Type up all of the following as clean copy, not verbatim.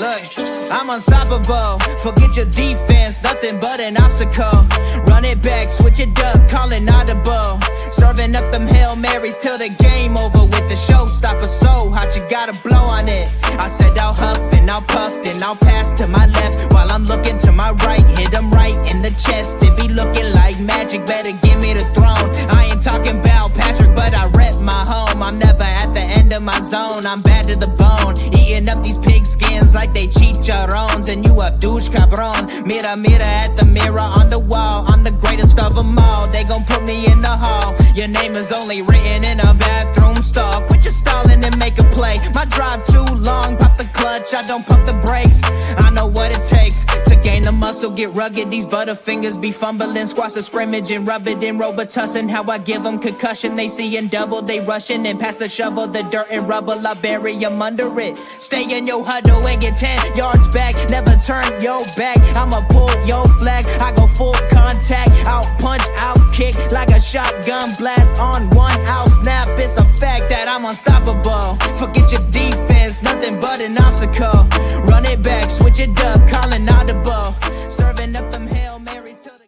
Look, I'm unstoppable. Forget your defense, nothing but an obstacle. Run it back, switch it up, call it audible. Serving up them Hail Marys till the game over with the showstopper. So hot, you gotta blow on it. I said I'll huff and I'll puff, then I'll pass to my left while I'm looking to my right. Hit him right in the chest. It be looking like magic. Better give me the throne. I ain't talking about Patrick, but I rep my home. I'm never at the end of my zone. I'm bad to the bone. Eating up these pig skins like they chicharrones. And you a douche cabron. Mira, mira at the mirror on the wall. I'm the greatest of them all. They gon' put me in the hall. Your name is only written in a bathroom stall. Quit your stalling and make a play. My drive too long. Pop the clutch, I don't pump the brakes. I know what it takes to gain the muscle, get rugged. These butterfingers be fumbling. Squash the scrimmage and rub it in Robitussin. How I give them concussion. They seeing double, they rushing and pass the shovel. The dirt and rubble, I bury them under it. Stay in your huddle and get 10 yards back. Never turn your back. I'ma pull your flag. I go full contact. Out punch, out kick like a shotgun blast on 1 out snap. It's a fact that I'm unstoppable. Forget your defense, nothing but an obstacle. Run it back, switch it up, calling audible. Serving up them Hail Marys till the...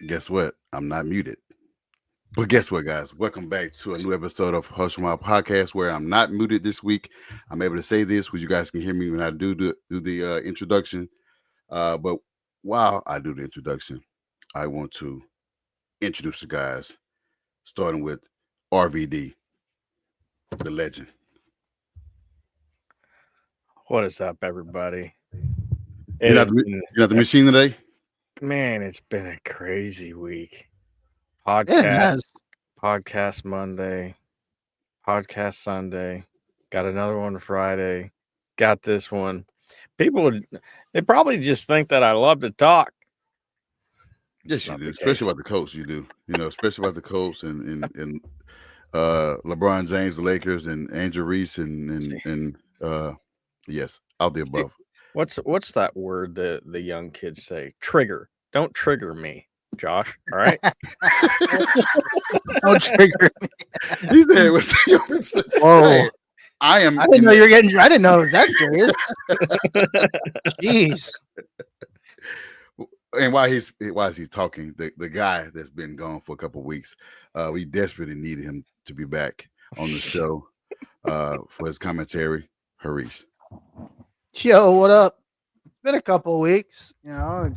Guess what? I'm not muted. But guess what, guys? Welcome back to a new episode of Hush My Podcast, where I'm not muted this week. I'm able to say this, where you guys can hear me when I do the introduction. But while I do the introduction, I want to introduce the guys, starting with RVD, the legend. What is up, everybody? You're not the machine today? Man, it's been a crazy week. It has. Podcast Monday, podcast Sunday, got another one Friday, got this one. They probably just think that I love to talk. Yes, you do. Especially about the Colts, you do. You know, especially about the Colts and LeBron James, the Lakers, and Andrew Reese, and yes, out the above. What's that word that the young kids say? Trigger. Don't trigger me, Josh. All right. Don't trigger me. He said, "What's the Whoa. Hey, I am." I didn't know you're getting. I didn't know it was that serious. Jeez. And while he's talking, the guy that's been gone for a couple of weeks, we desperately needed him to be back on the show for his commentary. Harish. Yo, what up? It's been a couple of weeks. You know,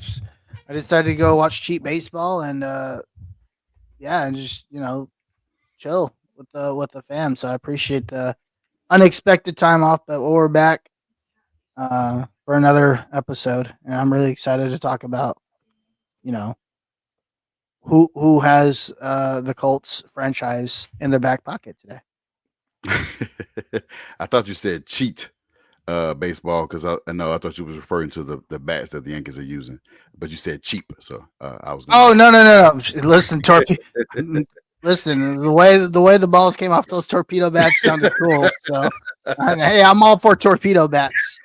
I decided to go watch cheap baseball and and just chill with the fam. So I appreciate the unexpected time off, but we're back for another episode, and I'm really excited to talk about who has the Colts franchise in their back pocket today. I thought you said cheat baseball because I thought you was referring to the bats that the Yankees are using, but you said cheap, so I was. No. Listen, listen. The way the balls came off those torpedo bats sounded cool. So, hey, I'm all for torpedo bats.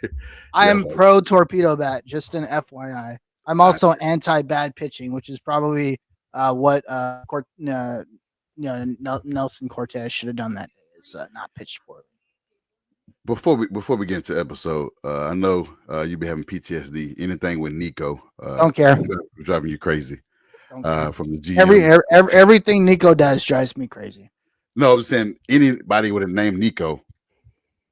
I am pro torpedo bat. Just an FYI. I'm also anti bad pitching, which is probably what Nelson Cortez should have done that day. Is not pitched poorly. Before we get into the episode, I know you be having PTSD. Anything with Nico, don't care. Driving you crazy. From the GM. Everything Nico does drives me crazy. No, I'm just saying anybody with a name Nico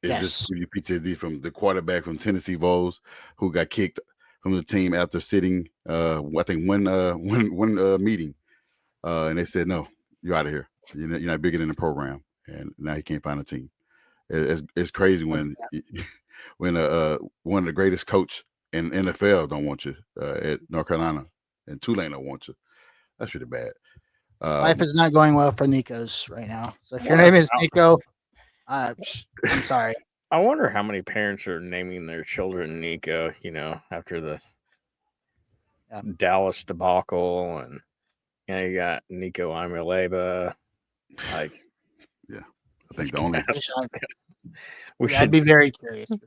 is just Yes. you PTSD from the quarterback from Tennessee Vols who got kicked from the team after sitting I think one meeting, and they said no, you're out of here. You're not bigger than the program, and now he can't find a team. It's crazy when one of the greatest coach in NFL don't want you at North Carolina, and Tulane don't want you. That's pretty bad. Life is not going well for Nico's right now. So if your name is Nico, I'm sorry. I wonder how many parents are naming their children Nico, after the Dallas debacle, and you got Nico Imuleba. Like, yeah, I think the only I'd be very curious for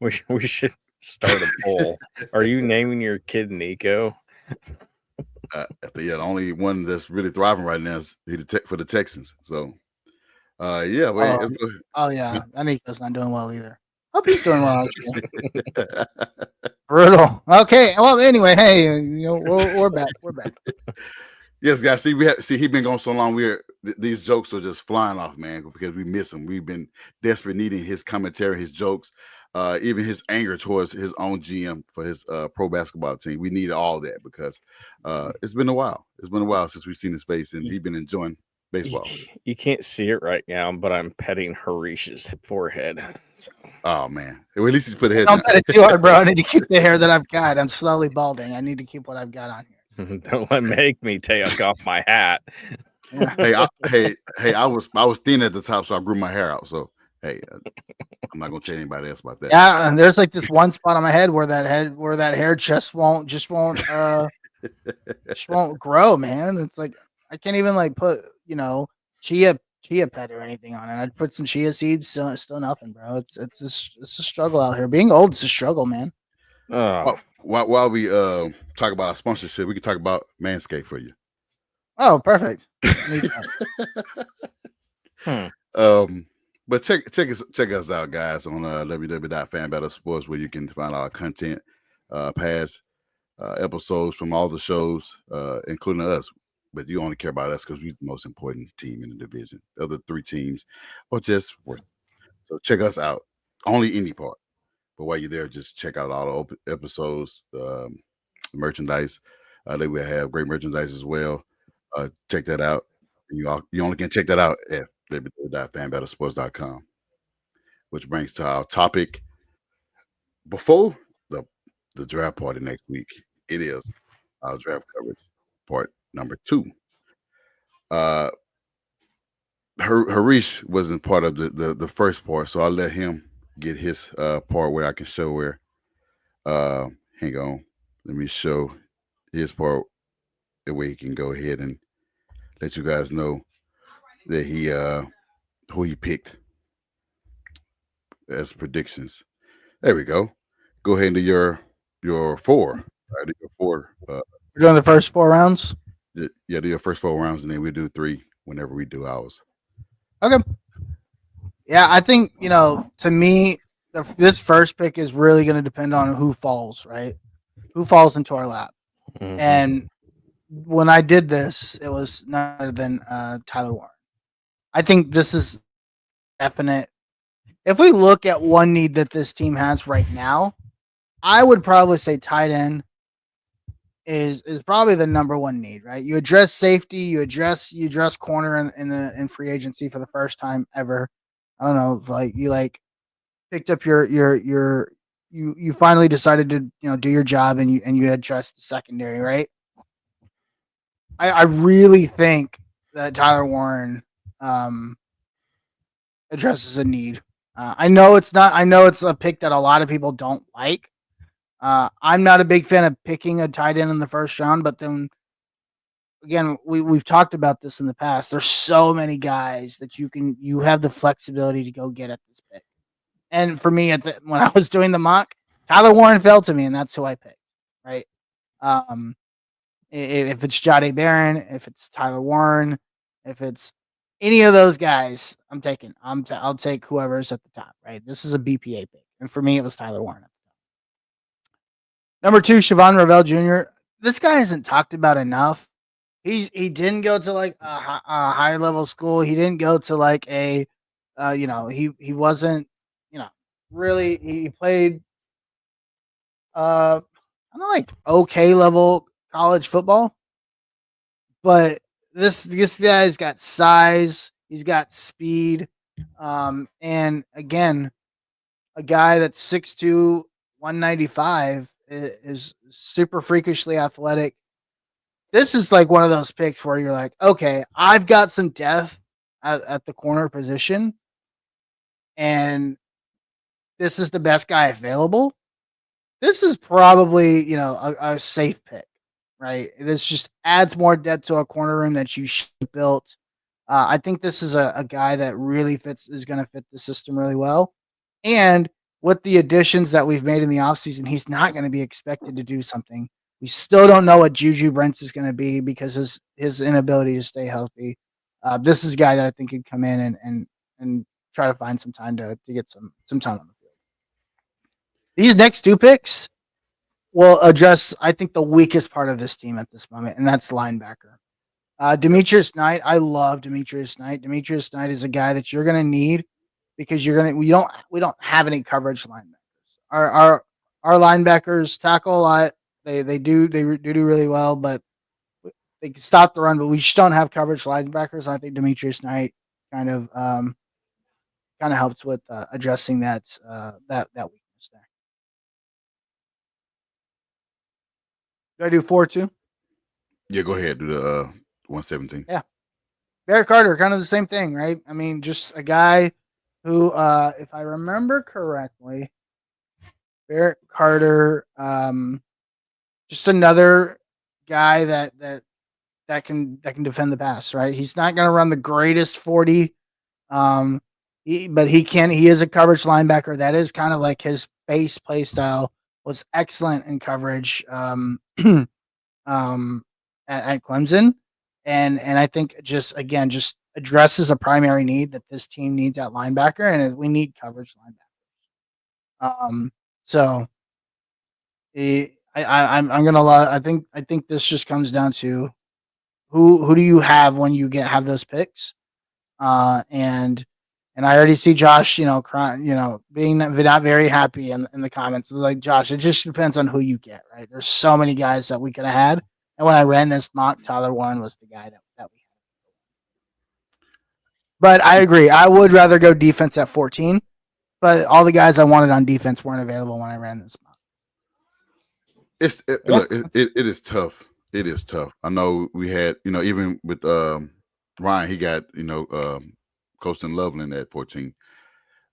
sure. We should start a poll. Are you naming your kid Nico? The only one that's really thriving right now is for the Texans. So, that Nico's not doing well either. Hope he's doing well. Actually. Brutal. Okay. Well, anyway, hey, we're back. We're back. Yes, guys. See, he's been gone so long. These jokes are just flying off, man, because we miss him. We've been desperate needing his commentary, his jokes, even his anger towards his own GM for his pro basketball team. We needed all that because it's been a while. It's been a while since we've seen his face, and he's been enjoying baseball. You can't see it right now, but I'm petting Harish's forehead. So. Oh man! Well, at least he's put a head. Don't pet it too hard, bro. I need to keep the hair that I've got. I'm slowly balding. I need to keep what I've got on here. Don't make me take off my hat. Yeah. Hey! I was thin at the top, so I grew my hair out. So hey, I'm not gonna tell anybody else about that. Yeah, and there's like this one spot on my head where that hair just won't grow, man. It's like I can't even like put chia pet or anything on it. I'd put some chia seeds, still nothing, bro. It's a struggle out here. Being old is a struggle, man. Oh. While we talk about our sponsorship, we can talk about Manscaped for you. Oh, perfect. But check us out, guys, on www.fanbattlesports, where you can find our content, past episodes from all the shows, including us. But you only care about us because we're the most important team in the division. The other three teams are just worth it. So check us out. Only indie part. But while you're there, just check out all the episodes, merchandise. They will have great merchandise as well. Check that out. You only can check that out at www.fanbattlesports.com. Which brings to our topic before the draft party next week. It is our draft coverage part number 2. Harish wasn't part of the first part, so I'll let him get his part where I can show where. Hang on, let me show his part the way he can go ahead and let you guys know that he who he picked as predictions. There we go. Go ahead and do your 4. Right, do your 4. We're doing the first 4 rounds. Yeah, do your first 4 rounds, and then we do 3 whenever we do ours. Okay. Yeah, I think, to me, this first pick is really going to depend on who falls, right? Who falls into our lap. Mm-hmm. And when I did this, it was none other than Tyler Warren. I think this is definite. If we look at one need that this team has right now, I would probably say tight end is probably the number one need, right? You address safety, you address corner in free agency for the first time ever. I don't know, if you picked up you finally decided to do your job and you addressed the secondary, right? I really think that Tyler Warren addresses a need. I know it's a pick that a lot of people don't like. I'm not a big fan of picking a tight end in the first round, but then again, we've talked about this in the past. There's so many guys that you have the flexibility to go get at this pick. And for me, when I was doing the mock, Tyler Warren fell to me, and that's who I picked. Right? If it's Jahdae Barron, if it's Tyler Warren, if it's any of those guys, I'm taking. I'll take whoever's at the top. Right? This is a BPA pick, and for me, it was Tyler Warren. Number 2, Siobhan Ravel Jr. This guy isn't talked about enough. He didn't go to like a higher level school. He didn't go to like a, he wasn't, really. He played, I don't know, like okay level college football. But this guy's got size. He's got speed. And again, a guy that's 6'2", 195 is super freakishly athletic. This is like one of those picks where you're like, okay, I've got some depth at the corner position, and this is the best guy available. This is probably, a safe pick, right? This just adds more depth to a corner room that you should have built. I think this is a guy that really is going to fit the system really well. And with the additions that we've made in the offseason, he's not going to be expected to do something. We still don't know what Juju Brents is going to be because his inability to stay healthy. This is a guy that I think could come in and try to find some time to get some time on the field. These next two picks will address, I think, the weakest part of this team at this moment, and that's linebacker. Demetrius Knight, I love Demetrius Knight. Demetrius Knight is a guy that you're going to need because we don't have any coverage linebackers. Our linebackers tackle a lot. They do really well, but they can stop the run. But we just don't have coverage linebackers. I think Demetrius Knight kind of helps with addressing that weakness there. Do I do 4-2? Yeah, go ahead. Do the 117. Yeah. Barrett Carter, kind of the same thing, right? I mean, just a guy who, if I remember correctly, Barrett Carter, just another guy that can defend the pass, right? He's not going to run the greatest 40, but he is a coverage linebacker. That is kind of like his base play style. Was excellent in coverage at Clemson. And I think just addresses a primary need that this team needs at linebacker, and we need coverage linebackers. So I'm gonna I think this just comes down to who do you have when you have those picks, and I already see Josh, crying, being not very happy in the comments. It's like, Josh, it just depends on who you get, right? There's so many guys that we could have had. And when I ran this mock, Tyler Warren was the guy that we had. But I agree. I would rather go defense at 14, but all the guys I wanted on defense weren't available when I ran this mock. Look, it is tough. It is tough. I know we had, even with Ryan, he got, Colston Loveland at 14.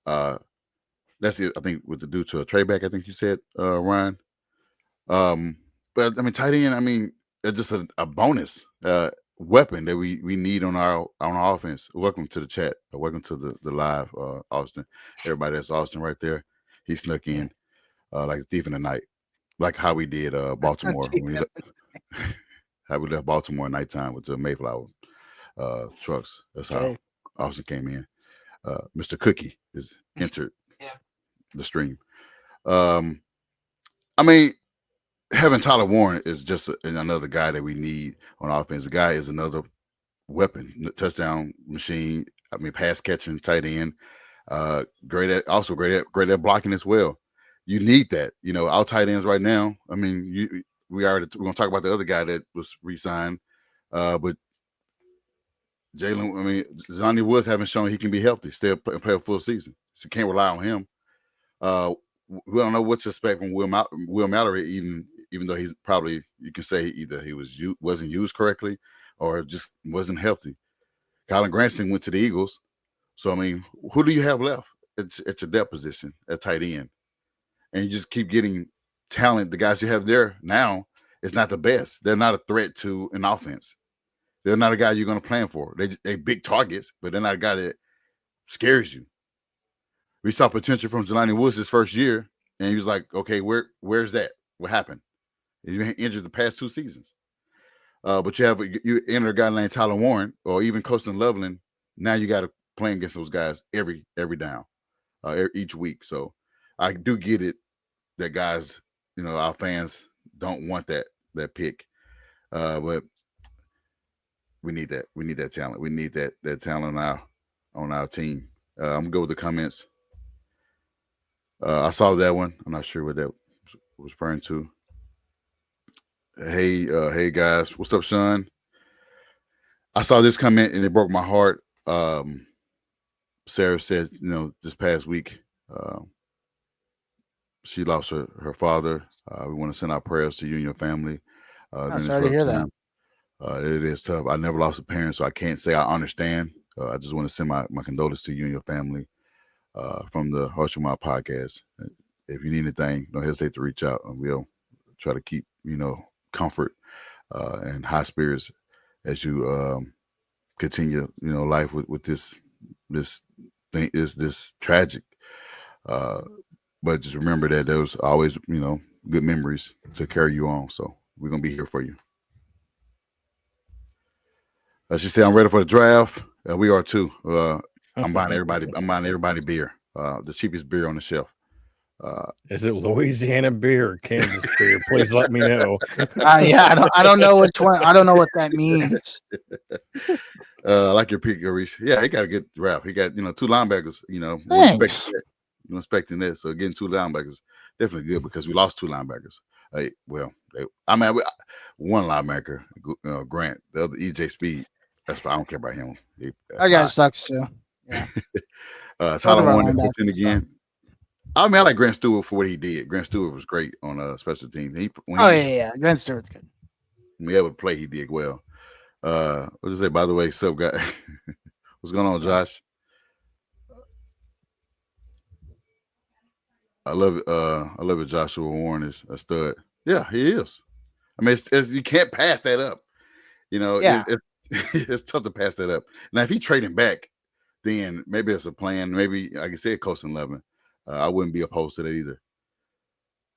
That's it. I think with the due to a trade back, I think you said, Ryan. But I mean, tight end, it's just a bonus weapon that we need on our offense. Welcome to the chat. Welcome to the live, Austin. Everybody, that's Austin right there. He snuck in like a thief in the night, like how we did Baltimore. How we left Baltimore at nighttime with the Mayflower trucks. That's how Austin came in. Mr. Cookie is entered the stream. Having Tyler Warren is just another guy that we need on offense. The guy is another weapon, touchdown machine. Pass catching, tight end. Great at blocking as well. You need that. Our tight ends right now. We're going to talk about the other guy that was re-signed, but Johnny Woods haven't shown he can be healthy, stay and play a full season. So you can't rely on him. We don't know what to expect from Will Mallory, even though he's probably, you can say either he wasn't used correctly or just wasn't healthy. Colin Granson went to the Eagles. So, who do you have left at your depth position at tight end? And you just keep getting talent. The guys you have there now is not the best. They're not a threat to an offense. They're not a guy you're going to plan for. They big targets, but they're not a guy that scares you. We saw potential from Jelani Woods his first year, and he was like, okay, where's that? What happened? You injured the past 2 seasons. But you enter a guy named Tyler Warren or even Colston Loveland. Now you got to play against those guys every down, each week. So I do get it that guys, our fans don't want that pick. But we need that. We need that talent. We need that talent on our team. I'm going to go with the comments. I saw that one. I'm not sure what that was referring to. Hey guys, what's up, Sean? I saw this comment and it broke my heart. Sarah said, this past week, she lost her father. We want to send our prayers to you and your family. I'm sorry to hear that. It is tough. I never lost a parent, so I can't say I understand. I just want to send my condolences to you and your family from the Harsh Umar podcast. If you need anything, don't hesitate to reach out, and we'll try to keep comfort and high spirits as you continue life with this thing. Is this tragic? But just remember that there's always good memories to carry you on. So we're gonna be here for you. As she said, I'm ready for the draft. We are too. I'm buying everybody beer. The cheapest beer on the shelf. Is it Louisiana beer or Kansas beer? Please let me know. Yeah, I don't know which one. I don't know what that means. I like your pick, Reese. Yeah, he got a good draft. He got 2 linebackers. Thanks. Expecting that. So getting 2 linebackers definitely good because we lost 2 linebackers. One linebacker, Grant. The other EJ Speed. That's why I don't care about him. That guy sucks too. Yeah. Tyler Warren in again. I mean, I like Grant Stewart for what he did. Grant Stewart was great on special teams. Yeah. Grant Stewart's good. When he able to play, he did well. What did I say? By the way, sup guy? What's going on, Josh? I love it. I love it. Joshua Warren is a stud. Yeah, he is. I mean, it's you can't pass that up. Yeah. It's tough to pass that up. Now, if he trading back, then maybe it's a plan. Maybe, like I said, Colson Levin. I wouldn't be opposed to that either.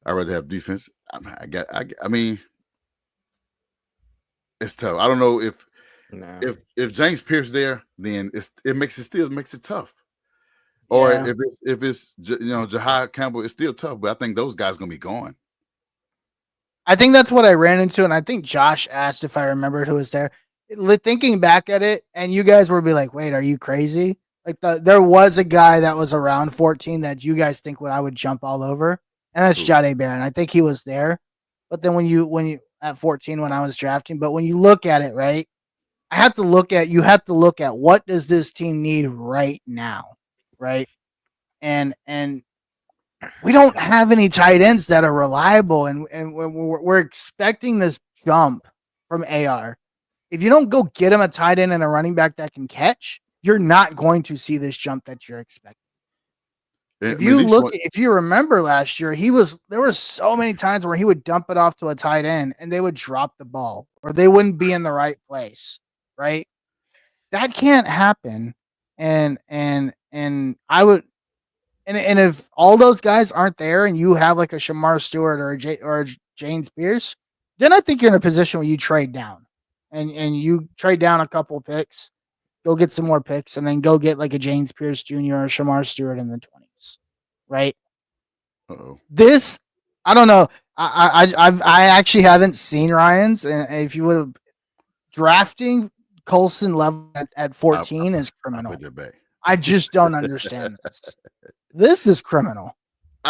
I'd rather have defense. I mean, it's tough. I don't know if James Pierce there, then it makes it tough. Or if it's Jahad Campbell, it's still tough. But I think those guys gonna be gone. I think that's what I ran into, and I think Josh asked if I remembered who was there. Thinking back at it, and you guys would be like, "Wait, are you crazy?" Like there was a guy that was around 14 that you guys think I would jump all over, and that's Jahdae Barron. I think he was there, but then when you at 14 when I was drafting, but when you look at it, right, you have to look at what does this team need right now, right, and we don't have any tight ends that are reliable, and we're expecting this jump from AR. If you don't go get him a tight end and a running back that can catch, you're not going to see this jump that you're expecting. If you remember last year, there were so many times where he would dump it off to a tight end and they would drop the ball or they wouldn't be in the right place, right? That can't happen. And I would, and if all those guys aren't there and you have like a Shamar Stewart or a James Pierce, then I think you're in a position where you trade down and you trade down a couple picks. Go get some more picks, and then go get like a James Pierce Jr. or Shamar Stewart in the 20s, right? This, I don't know. I actually haven't seen Ryan's, and if you would have drafting Colson Levin at 14 is criminal. I just don't understand this. This is criminal.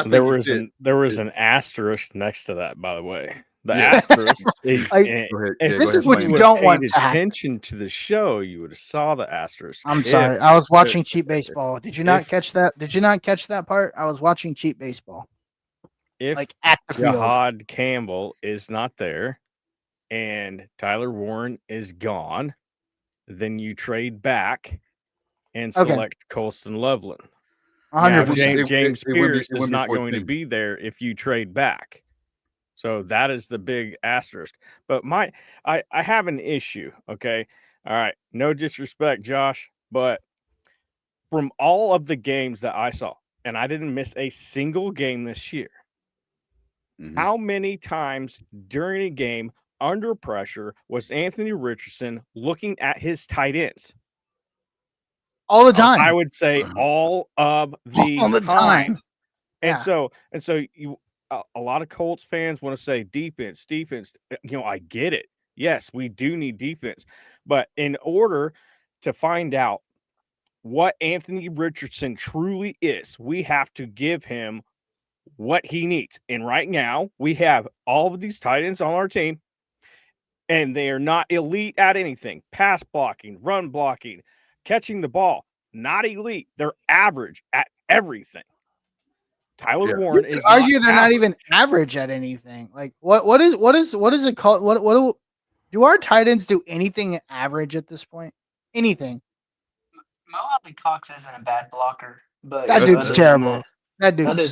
There was an asterisk next to that, by the way. The asterisk. This is what you don't want to happen. Attention to the show, you would have saw the asterisk. I'm sorry, I was watching Cheap Baseball. Did you not catch that? Did you not catch that part? I was watching Cheap Baseball. If at the field, Jahad Campbell is not there, and Tyler Warren is gone, then you trade back and select Colston Loveland. 100%. James Pierce is not going to be there if you trade back. So that is the big asterisk. But I have an issue, okay? All right. No disrespect, Josh, but from all of the games that I saw, and I didn't miss a single game this year, how many times during a game under pressure was Anthony Richardson looking at his tight ends? All the time. I would say all of the time. And so you a lot of Colts fans want to say defense. I get it. Yes, we do need defense. But in order to find out what Anthony Richardson truly is, we have to give him what he needs. And right now, we have all of these tight ends on our team, and they are not elite at anything. Pass blocking, run blocking, catching the ball. Not elite. They're average at everything. Tyler Warren is argue they're not even average at anything. Like what is it called? What do our tight ends do anything average at this point? Anything? Mo Ali Cox isn't a bad blocker, but that dude's terrible. That dude's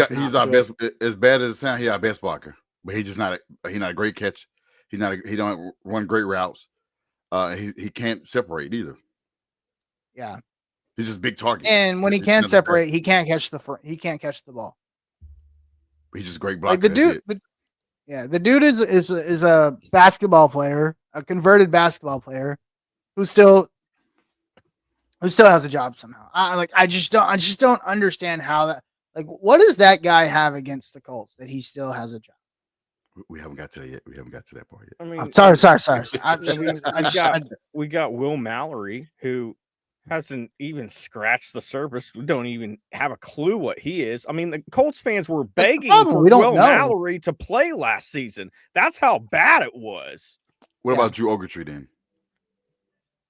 he's our best. As bad as it sounds, he's our best blocker, but he's just not a great catch. He don't run great routes. He can't separate either. Yeah. He's just big target. And when he can't separate, he can't catch the ball. He's just a great blocker. Like the dude is a basketball player, a converted basketball player who still has a job somehow. I just don't understand how that Like, what does that guy have against the Colts that he still has a job? We haven't got to that yet. We haven't got to that part yet. I mean, I'm sorry. we got Will Mallory, who hasn't even scratched the surface. We don't even have a clue what he is. I mean, the Colts fans were begging for We don't Will know. Mallory to play last season. That's how bad it was. What Yeah. about Drew Ogletree then?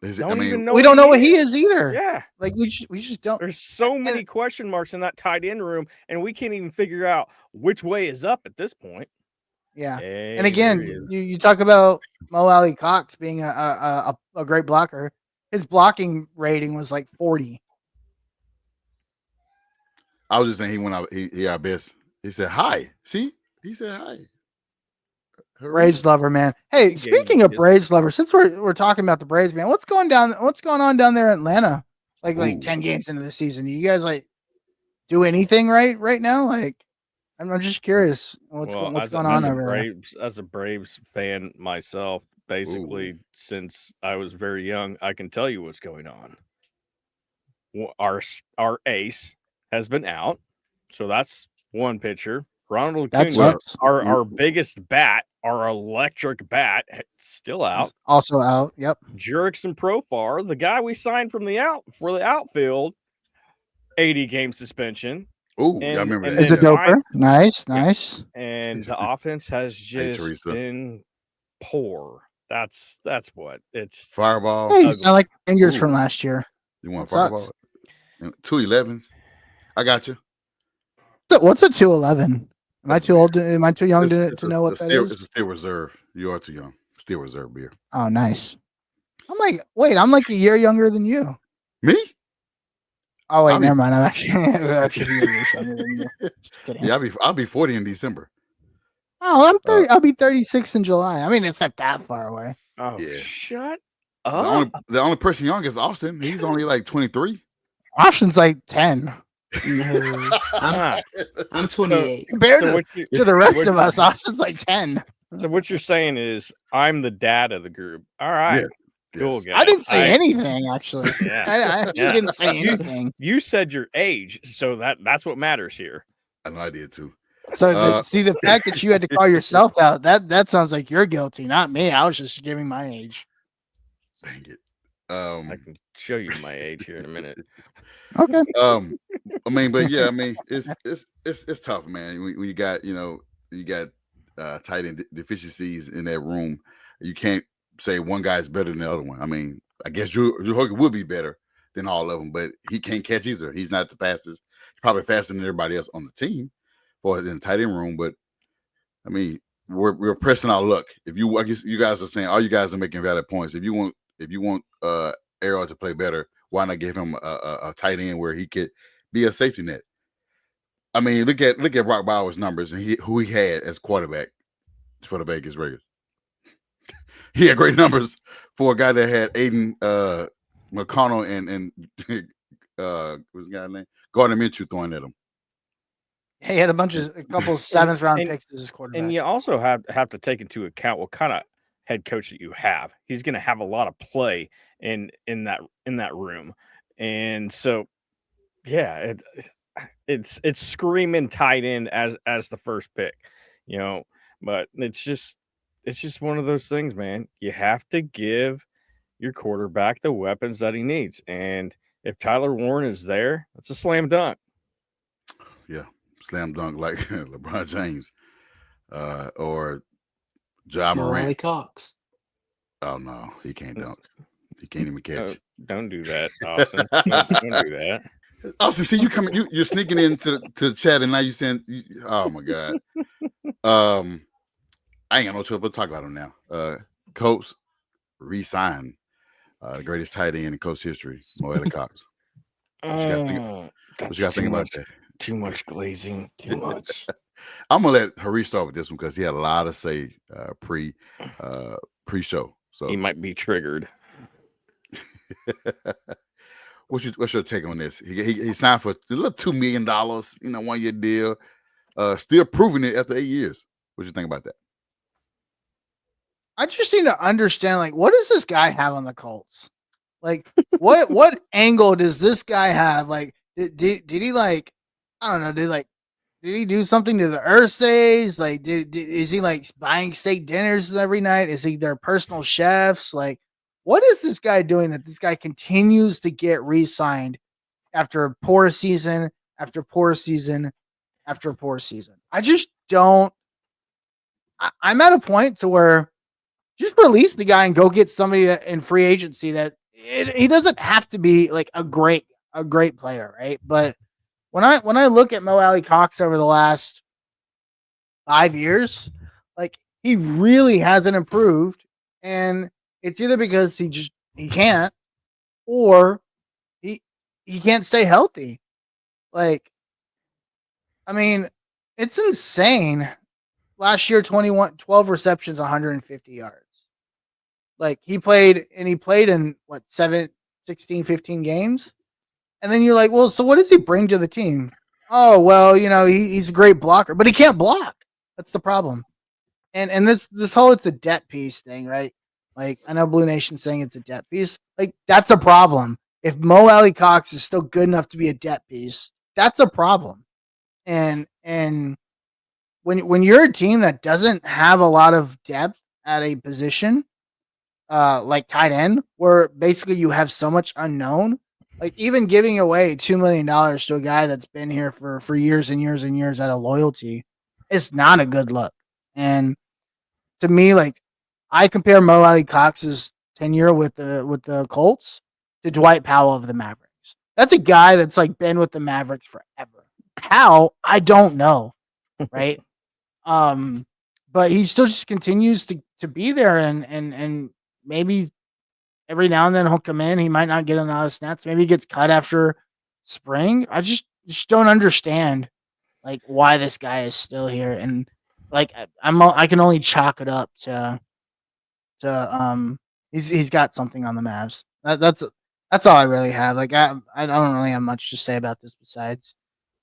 Don't even know we don't know what he is either. Yeah. Like we just don't. There's so many question marks in that tight end room, and we can't even figure out which way is up at this point. Yeah. Hey, And again, there he is. you talk about Mo Alley Cox being a great blocker. His blocking rating was like 40. I was just saying he went out. He our best. He said hi. See, he said hi. Braves lover, man. Hey, He speaking gave of me Braves lover, since we're talking about the Braves, man, what's going on down there in Atlanta? Like Ooh. 10 games into the season. Do you guys like do anything right now? Like, I'm just curious what's going on over there. As a Braves fan myself, basically since I was very young, I can tell you what's going on. Our ace has been out, so that's one pitcher. Ronald That Acuna, sucks. our biggest bat, our electric bat, still out. Also out. Yep. Jurickson Profar, the guy we signed for the outfield, 80-game suspension. Ooh, And- I remember and that. Is a then doper. Nice. And the offense has Hey, just Teresa. been poor. That's what it's. Fireball. Hey, you sound like fingers Ooh. from last year. You want That sucks. fireball? And 211s. I got you. What's a 211? Am I That's too old? Am I too young to know what that steel, is? It's a steel reserve. You are too young. Steel reserve beer. Oh, nice. I'm like a year younger than you. Me? Oh wait, I'll be- never mind. I'm actually a year younger than you. Just kidding. Yeah, I'll be 40 in December. Oh, I'm 30. I'll be 36 in July. I mean, it's not that far away. Oh, Yeah. shut The up! only person young is Austin. He's only like 23. Austin's like 10 No, Ah, I'm 28. compared so what you, to the rest what- of us. Austin's like 10. so what you're saying is I'm the dad of the group. All right, cool Yes. guys. I didn't say anything actually. Yeah. I actually Yeah. didn't say anything. You said your age, so that's what matters here. I know I did too. So see the fact that you had to call yourself out, that sounds like you're guilty, not me. I was just giving my age. Dang it. I can show you my age here in a minute. Okay. I mean, but yeah, I mean, it's tough, man. When you got tight end deficiencies in that room, you can't say one guy's better than the other one. I mean, I guess Drew Hogan would be better than all of them, but he can't catch either. He's not the fastest. He's probably faster than everybody else on the team for his in the tight end room. But I mean, we're pressing our luck. I guess you guys are saying all you guys are making valid points. If you want Arrow to play better, why not give him a tight end where he could be a safety net? I mean, look at Brock Bowers' numbers and who he had as quarterback for the Vegas Raiders. He had great numbers for a guy that had Aiden McConnell and what's the guy's name? Gardner Minshew throwing at him. He had a couple of seventh round picks as his quarterback. And you also have to take into account what kind of head coach that you have. He's going to have a lot of play in that room, and so yeah, it's screaming tight end as the first pick, But it's just one of those things, man. You have to give your quarterback the weapons that he needs, and if Tyler Warren is there, that's a slam dunk. Yeah, slam dunk like LeBron James or Ja Mo Morant. Alley Cox. Oh no, he can't dunk. He can't even catch. Don't do that, Austin. don't do that. Austin, see you coming. You're sneaking into the chat, and now you saying, "Oh my god." I ain't got no trouble to talk about him now. Colts re-signed the greatest tight end in Colts history, Mo Alley Cox. What you guys think about that? Too much glazing. Too much. I'm gonna let Harish start with this one because he had a lot to say pre-show. So He might be triggered. what's your take on this? He signed for a little $2 million, 1 year deal. Still proving it after 8 years. What you think about that? I just need to understand, like, what does this guy have on the Colts? Like, what angle does this guy have? Like, did he like I don't know, dude. Did he do something to the Earthstays? Is he like buying steak dinners every night? Is he their personal chefs? Like, what is this guy doing that this guy continues to get re-signed after a poor season, after poor season, after poor season? I just don't. I'm at a point to where just release the guy and go get somebody in free agency he doesn't have to be like a great player, right? But when I look at Mo Alley Cox over the last 5 years, like he really hasn't improved, and it's either because he can't, or he can't stay healthy. Like, I mean, it's insane. Last year, 12 receptions, 150 yards. Like he played in what 16, 15 games. And then you're like, well, so what does he bring to the team? Oh, well, he's a great blocker, but he can't block. That's the problem. And this whole it's a debt piece thing, right? Like I know Blue Nation's saying it's a debt piece. Like that's a problem. If Mo Alley Cox is still good enough to be a debt piece, that's a problem. And when you're a team that doesn't have a lot of depth at a position, like tight end, where basically you have so much unknown, like even giving away $2 million to a guy that's been here for years and years and years out of loyalty is not a good look. And to me, like I compare Mo Alley Cox's tenure with the Colts to Dwight Powell of the Mavericks. That's a guy that's like been with the Mavericks forever. How? I don't know. Right. But he still just continues to be there and maybe every now and then he'll come in. He might not get a lot of snaps. Maybe he gets cut after spring. I just don't understand like why this guy is still here. And like I can only chalk it up to he's got something on the Mavs. That's all I really have. Like I don't really have much to say about this besides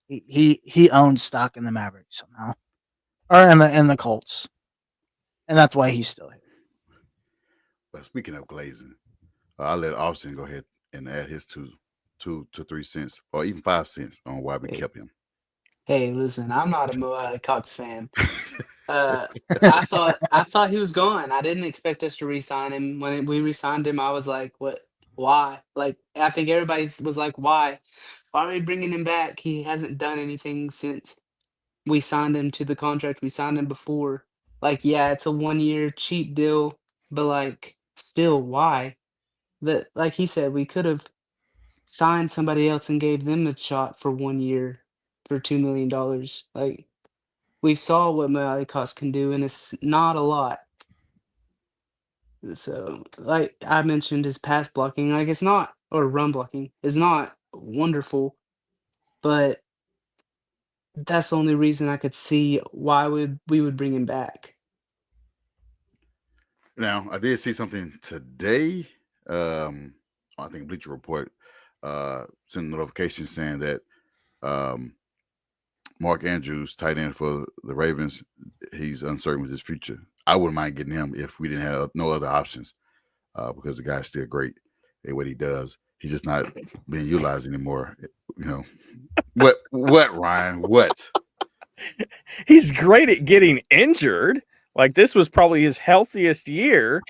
he owns stock in the Mavericks somehow, or in the Colts, and that's why he's still here. But speaking of glazing, I'll let Austin go ahead and add his 2 to 3 cents or even 5 cents on why we kept him. Hey, listen, I'm not a Mo Alley Cox fan. I thought he was gone. I didn't expect us to re-sign him. When we re-signed him, I was like, "What? Why?" Like, I think everybody was like, "Why? Why are we bringing him back? He hasn't done anything since we signed him to the contract we signed him before." Like, yeah, it's a 1-year cheap deal, but like, still, why? Like he said, we could have signed somebody else and gave them a shot for 1 year for $2 million. Like, we saw what Mo Alley Cox can do, and it's not a lot. So, like I mentioned, his pass blocking, like it's not, or run blocking, is not wonderful, but that's the only reason I could see why we would bring him back. Now, I did see something today. I think Bleacher Report sent a notification saying that Mark Andrews, tight end for the Ravens, he's uncertain with his future. I wouldn't mind getting him if we didn't have no other options because the guy's still great at what he does. He's just not being utilized anymore. What, Ryan? What? He's great at getting injured. Like this was probably his healthiest year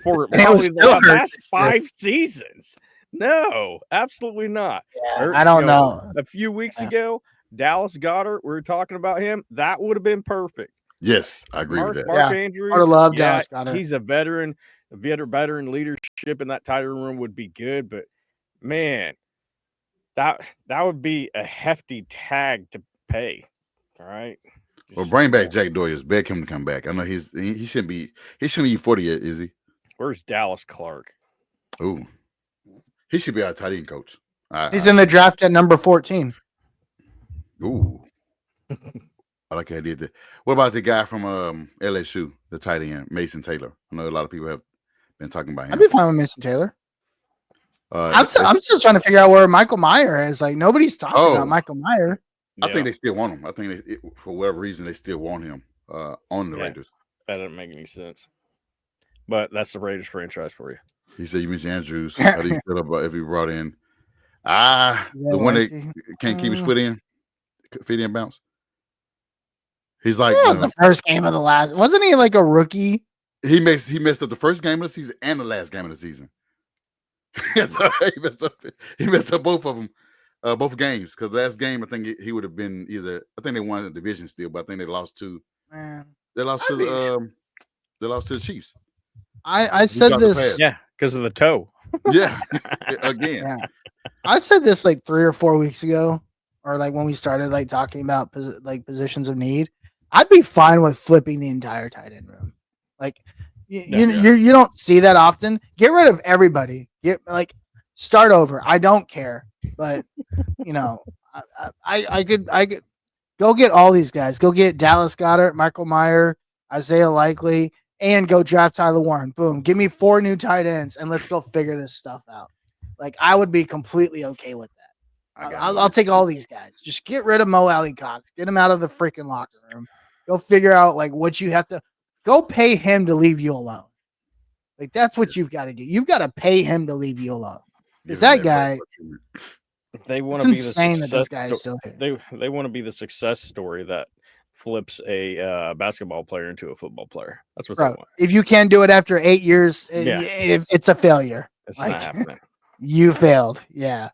for probably the last 5 seasons. No, absolutely not. Yeah, I don't know. A few weeks ago, Dallas Goedert, we were talking about him. That would have been perfect. Yes, I agree with that. Mark Andrews. I would have loved Dallas Goedert. He's a veteran. Veteran leadership in that tight end room would be good, but man, that would be a hefty tag to pay. All right. Well, bring back Jack Doyers. Beg him to come back. I know he shouldn't be 40 yet, is he? Where's Dallas Clark? Ooh, he should be our tight end coach. He's in the draft at number 14. Ooh, I like how he did that. What about the guy from LSU, the tight end, Mason Taylor? I know a lot of people have been talking about him. I'd be fine with Mason Taylor. I'm still trying to figure out where Michael Mayer is. Like nobody's talking about Michael Mayer. I think they still want him. I think for whatever reason they still want him on the Raiders. That doesn't make any sense. But that's the Raiders franchise for you. He said you mentioned Andrews. How do you feel about if he brought in the one that can't keep his foot in? confetti and bounce? He's like, That was the first game of the last. Wasn't he like a rookie? he messed up the first game of the season and the last game of the season. So he messed up both of them, both games. Because last game, I think he would have been either. I think they won the division still, but I think they lost to. Man, They lost to the Chiefs. I said dropped the this. pass. Yeah, because of the toe. Yeah, again. Yeah. I said this like 3 or 4 weeks ago, or like when we started like talking about positions of need. I'd be fine with flipping the entire tight end room. Like you don't see that often. Get rid of everybody. Start over. I don't care, but I could go get all these guys. Go get Dallas Goedert, Michael Mayer, Isaiah Likely, and go draft Tyler Warren. Boom. Give me 4 new tight ends and let's go figure this stuff out. Like, I would be completely okay with that. I'll take all these guys. Just get rid of Mo Alley Cox. Get him out of the freaking locker room. Go figure out like what you have to go pay him to leave you alone. Like, that's what you've got to do. You've got to pay him to leave you alone. Because that guy, They want it's to be insane the that this guy is still here. They want to be the success story that flips a basketball player into a football player. That's what they Bro, want. if you can't do it after 8 years, Yeah. it's a failure. It's like- not happening. You failed. Yeah.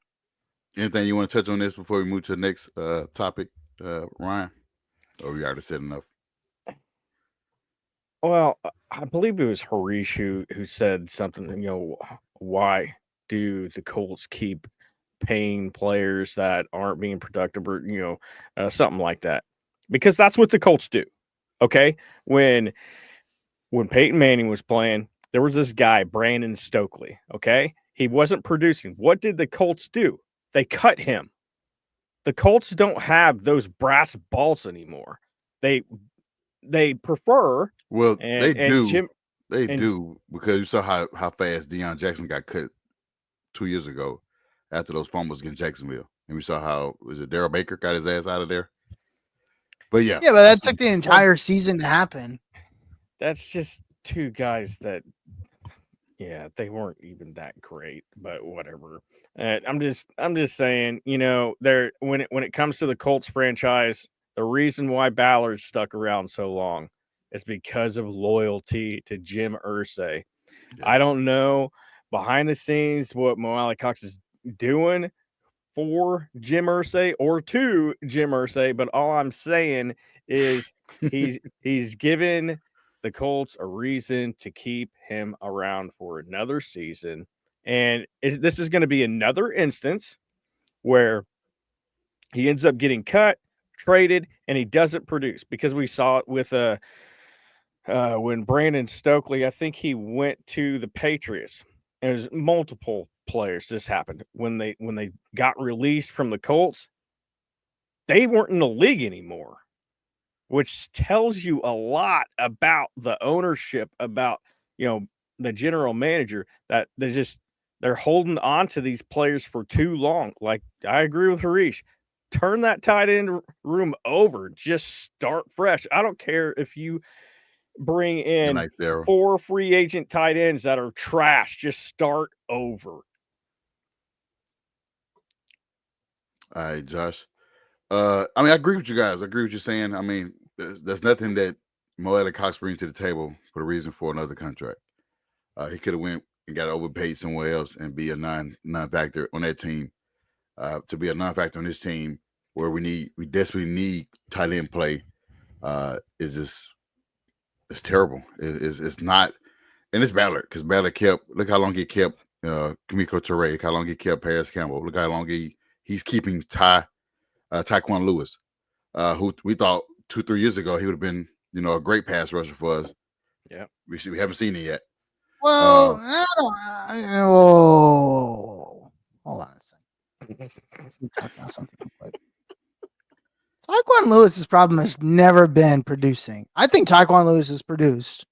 Anything you want to touch on this before we move to the next topic, Ryan? Or we already said enough? Well, I believe it was Harish who said something. Why do the Colts keep paying players that aren't being productive, or something like that? Because that's what the Colts do. Okay, when Peyton Manning was playing, there was this guy Brandon Stokely. Okay, he wasn't producing. What did the Colts do? They cut him. The Colts don't have those brass balls anymore. They prefer. Well, they do. Jim, They do, because you saw how fast Deion Jackson got cut 2 years ago after those fumbles against Jacksonville. And we saw how, was it Darryl Baker got his ass out of there? But yeah. Yeah, but that took the entire season to happen. that's just two guys that, they weren't even that great, but whatever. I'm just saying, they're when it comes to the Colts franchise, the reason why Ballard's stuck around so long is because of loyalty to Jim Irsay. Yeah. I don't know behind the scenes what Mo Alley Cox is doing for Jim Irsay or to Jim Irsay, but all I'm saying is he's given the Colts a reason to keep him around for another season. And this is going to be another instance where he ends up getting cut, traded, and he doesn't produce, because we saw it with when Brandon Stokely, I think he went to the Patriots. And there's multiple players this happened. When they got released from the Colts, they weren't in the league anymore, which tells you a lot about the ownership, about the general manager, that they're holding on to these players for too long. Like, I agree with Harish. Turn that tight end room over. Just start fresh. I don't care if you bring in Nice, Darryl. 4 free agent tight ends that are trash. Just start over. All right, Josh. I mean, I agree with you guys. I agree with you saying. I mean, there's nothing that Mo Alley Cox brings to the table for the reason for another contract. He could have went and got overpaid somewhere else and be a non-factor on that team. To be a non-factor on this team where we desperately need tight end play is just, it's terrible. It's not, and it's Ballard, because Ballard look how long he kept Kamiko Toure, look how long he kept Paris Campbell, look how long he's keeping Tyquan Lewis, who we thought 2-3 years ago he would have been a great pass rusher for us. Yeah, we haven't seen it yet. Well, hold on a second. Let me talk about something real quick. Tyquan Lewis's problem has never been producing. I think Tyquan Lewis has produced.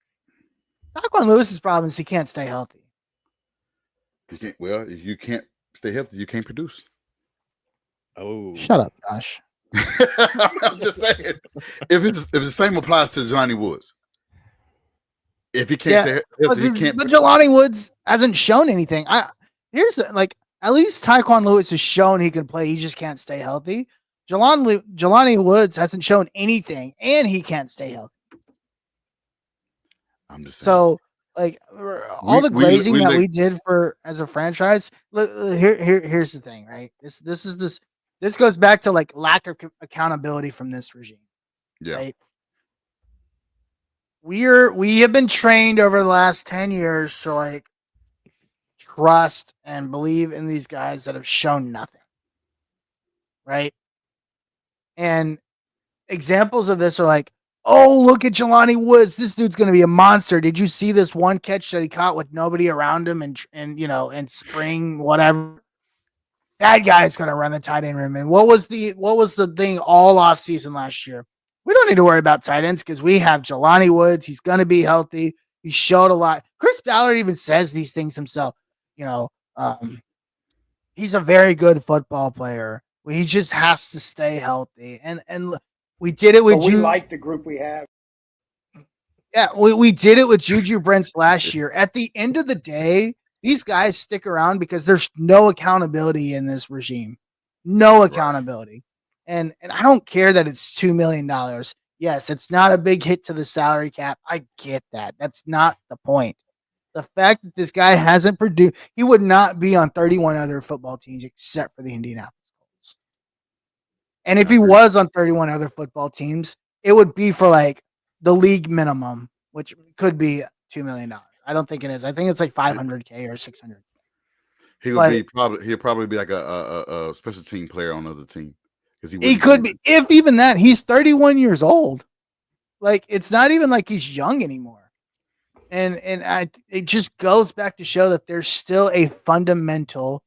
Tyquan Lewis's problem is he can't stay healthy. If you can't stay healthy, you can't produce. Oh, Shut up, Josh. I'm just saying. If the same applies to Johnny Woods, if he can't stay healthy, he can't. But Jelani Woods hasn't shown anything. At least Tyquan Lewis has shown he can play. He just can't stay healthy. Jelani Woods hasn't shown anything, and he can't stay healthy. I'm just saying. So, like all the glazing we that like- we did for as a franchise. Look, here's the thing, right? This goes back to like lack of accountability from this regime. yeah, Right? We have been trained over the last 10 years to like trust and believe in these guys that have shown nothing. Right? And examples of this are like, oh, look at Jelani Woods. This dude's going to be a monster. Did you see this one catch that he caught with nobody around him and you know, in spring, whatever? That guy's going to run the tight end room. And what was the thing all off season last year? We don't need to worry about tight ends because we have Jelani Woods. He's going to be healthy. He showed a lot. Chris Ballard even says these things himself. You know, he's a very good football player. He just has to stay healthy. And we did it with we like the group we have. Yeah, we did it with Juju Brents last year. At the end of the day, these guys stick around because there's no accountability in this regime. No accountability. And I don't care that it's $2 million. Yes, it's not a big hit to the salary cap. I get that. That's not the point. The fact that this guy hasn't produced, he would not be on 31 other football teams except for the Indianapolis Colts. And if he was on 31 other football teams, it would be for like the league minimum, which could be $2 million. I don't think it is. I think it's like $500K or $600K. He'll probably be like a special team player on another team because he could be. If even that, he's 31 years old. Like it's not even like he's young anymore. And it just goes back to show that there's still a fundamental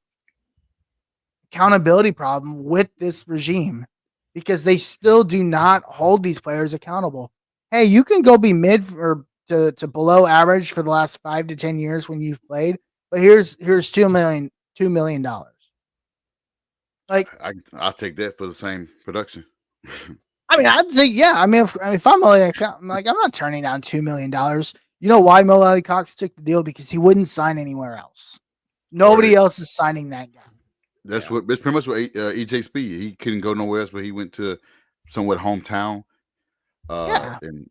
accountability problem with this regime because they still do not hold these players accountable. Hey, you can go be mid or to below average for the last 5 to 10 years when you've played, but here's $2 million. Like I'll take that for the same production. I mean, I'd say yeah. I mean, if I'm like I'm not turning down $2 million. You know why Mo Alley Cox took the deal? Because he wouldn't sign anywhere else. Nobody else is signing that guy. That's pretty much what EJ Speed. He couldn't go nowhere else, but he went to somewhat hometown. And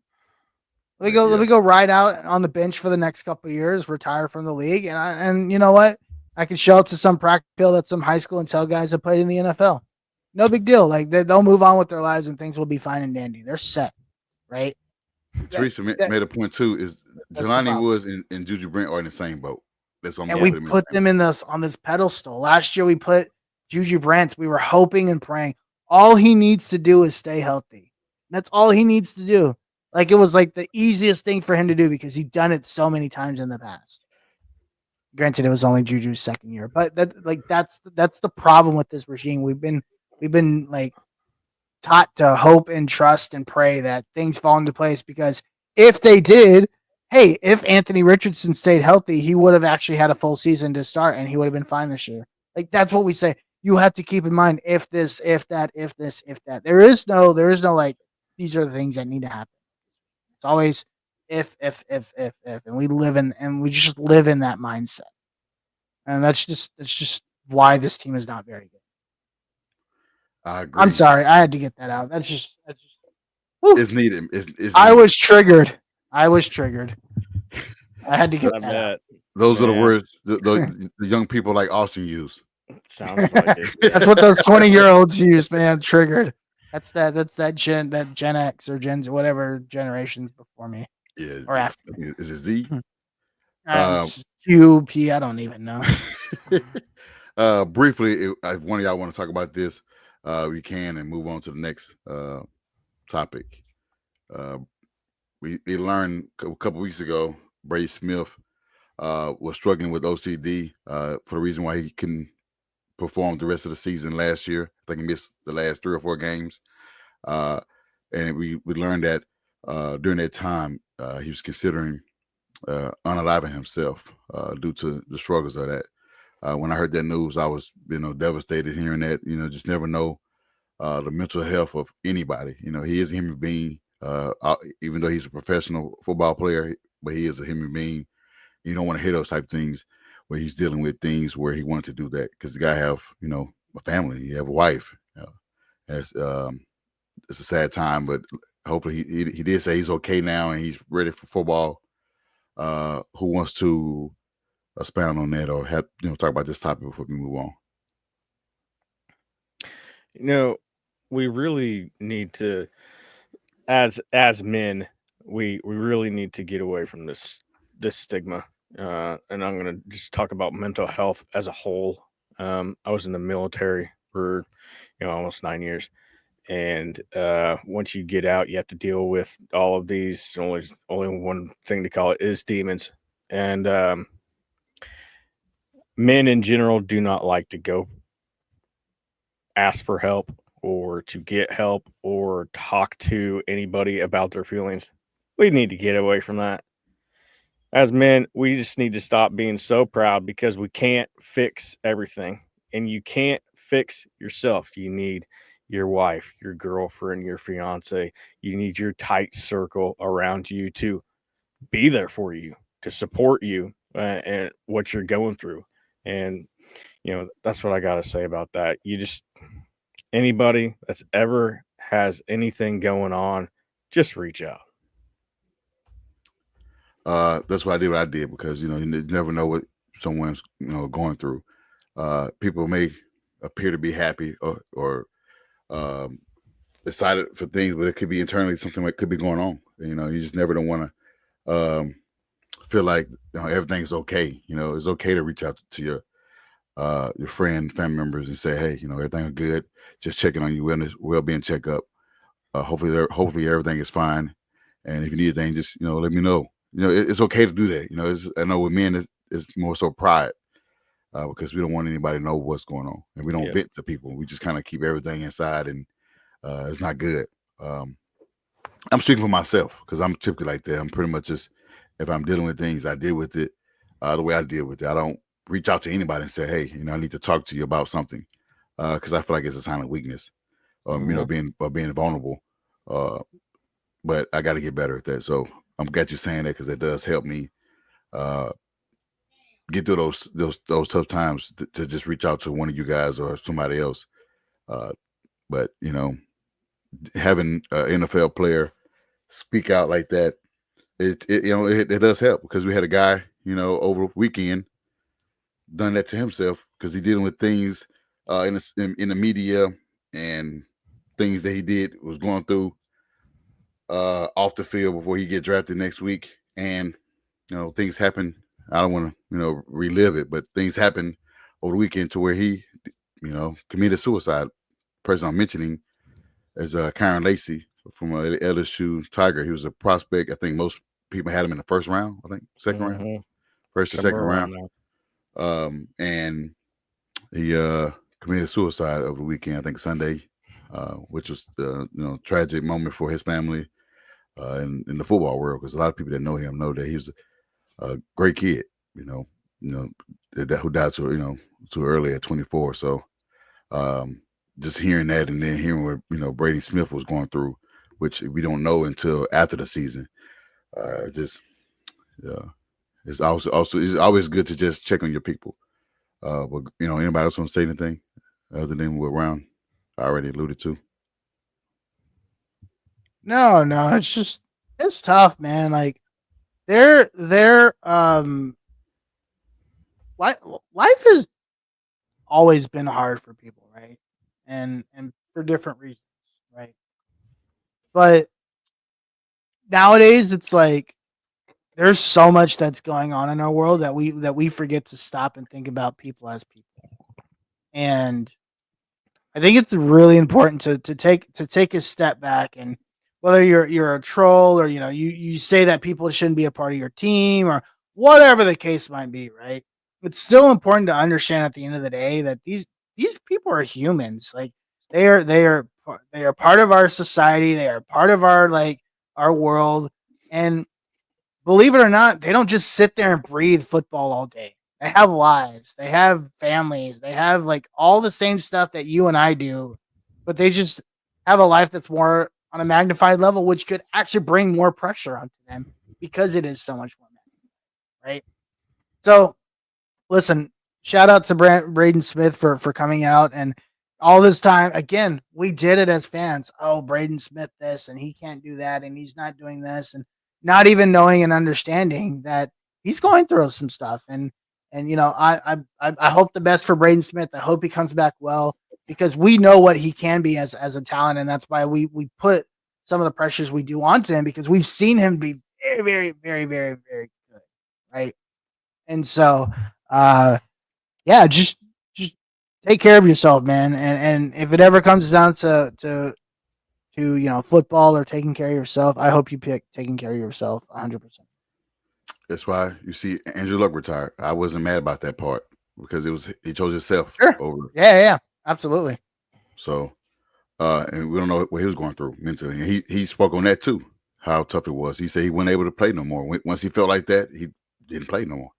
let me go ride out on the bench for the next couple of years, retire from the league, and you know what? I can show up to some practice field at some high school and tell guys that played in the NFL. No big deal. Like they'll move on with their lives and things will be fine and dandy. They're set, right? Teresa made a point too. Is Jelani Woods and Juju Brent are in the same boat? That's what I'm. And we put them in this on this pedestal. Last year we put Juju Brent. We were hoping and praying. All he needs to do is stay healthy. That's all he needs to do. Like it was like the easiest thing for him to do because he'd done it so many times in the past. Granted, it was only Juju's second year, but that's the problem with this regime. We've been like taught to hope and trust and pray that things fall into place because if they did, hey, if Anthony Richardson stayed healthy, he would have actually had a full season to start and he would have been fine this year. Like that's what we say. You have to keep in mind if this, if that, if this, if that. There is no like these are the things that need to happen. It's always if, and we just live in that mindset. And that's just why this team is not very good. I agree. I'm sorry, I had to get that out. That's just it's needed. It's needed. I was triggered. I had to get that out. Those are the words the young people like Austin use. Sounds like it. That's what those 20-year-olds use, man. Triggered. That's that Gen X or Gen Z, whatever generations before me. Yeah. Or after. Is it Z? Q, P, I don't even know. Briefly, if one of y'all want to talk about this, we can and move on to the next topic. We learned a couple weeks ago Brady Smith was struggling with OCD for the reason why he couldn't perform the rest of the season last year. I think he missed the last 3 or 4 games. And we learned that during that time he was considering unaliving himself due to the struggles of that. When I heard that news, I was devastated hearing that. Just never know the mental health of anybody. He is a human being, even though he's a professional football player, but he is a human being. You don't want to hear those type of things where he's dealing with things where he wanted to do that because the guy have a family, he have a wife, And it's a sad time, but hopefully he did say he's okay now and he's ready for football. Who wants to expound on that or talk about this topic before we move on? We really need to, as men, we really need to get away from this stigma. And I'm gonna just talk about mental health as a whole. I was in the military for almost 9 years, and once you get out, you have to deal with all of these. Only one thing to call it is demons, and men in general do not like to go ask for help or to get help or talk to anybody about their feelings. We need to get away from that. As men, we just need to stop being so proud because we can't fix everything. And you can't fix yourself. You need your wife, your girlfriend, your fiance. You need your tight circle around you to be there for you, to support you and what you're going through. And, that's what I got to say about that. Anybody that's ever has anything going on, just reach out. That's what I did because you never know what someone's going through. People may appear to be happy or excited for things, but it could be internally something that could be going on. You just never don't want to feel like everything's okay. It's okay to reach out to your friend, family members, and say, hey, everything's good. Just checking on you, well-being checkup. Hopefully everything is fine. And if you need anything, just let me know. It's okay to do that. I know with men, it's more so pride because we don't want anybody to know what's going on, and we don't vent to people. We just kind of keep everything inside, and it's not good. I'm speaking for myself because I'm typically like that. I'm pretty much just, if I'm dealing with things, I deal with it the way I deal with it. I don't reach out to anybody and say, hey, I need to talk to you about something because I feel like it's a sign of weakness, being vulnerable. But I got to get better at that. So I'm glad you're saying that because it does help me get through those tough times to just reach out to one of you guys or somebody else. But having an NFL player speak out like that, it does help because we had a guy over the weekend done that to himself because he's dealing with things in the media and things that he was going through off the field before he get drafted next week. And things happen. I don't want to relive it, but things happen over the weekend to where he committed suicide. The person I'm mentioning is Kyron Lacy from LSU Tiger. He was a prospect. I think most people had him in the first round. I think second round, first or second round. And he committed suicide over the weekend. I think Sunday, which was the tragic moment for his family in the football world because a lot of people that know him know that he was a great kid. Who died too early at 24. So just hearing that and then hearing what Brady Smith was going through, which we don't know until after the season. It's always good to just check on your people. But anybody else want to say anything other than what Ron already alluded to? No, it's tough, man. Like life has always been hard for people, right? And for different reasons, right? But nowadays it's like there's so much that's going on in our world that we forget to stop and think about people as people. And I think it's really important to take a step back, and whether you're a troll or you say that people shouldn't be a part of your team or whatever the case might be, right? It's still important to understand at the end of the day that these people are humans. Like they are part of our society. They are part of our world. And believe it or not, they don't just sit there and breathe football all day. They have lives. They have families. They have all the same stuff that you and I do, but they just have a life that's more on a magnified level, which could actually bring more pressure onto them because it is so much more magnified, right? So listen, shout out to Braden Smith for coming out and all this time, again, we did it as fans. Oh, Braden Smith this, and he can't do that, and he's not doing this, and not even knowing and understanding that he's going through some stuff. And you know, I hope the best for Braden Smith. I hope he comes back well because we know what he can be as a talent, and that's why we put some of the pressures we do onto him because we've seen him be very, very, very, very, very good, right? And so, yeah, just take care of yourself, man. And if it ever comes down to you know football or taking care of yourself, I hope you pick taking care of yourself 100%. That's why you see Andrew Luck retired. I wasn't mad about that part because he chose himself Sure. over. Yeah, absolutely. So, and we don't know what he was going through mentally. And he spoke on that too, how tough it was. He said he wasn't able to play no more. Once he felt like that, he didn't play no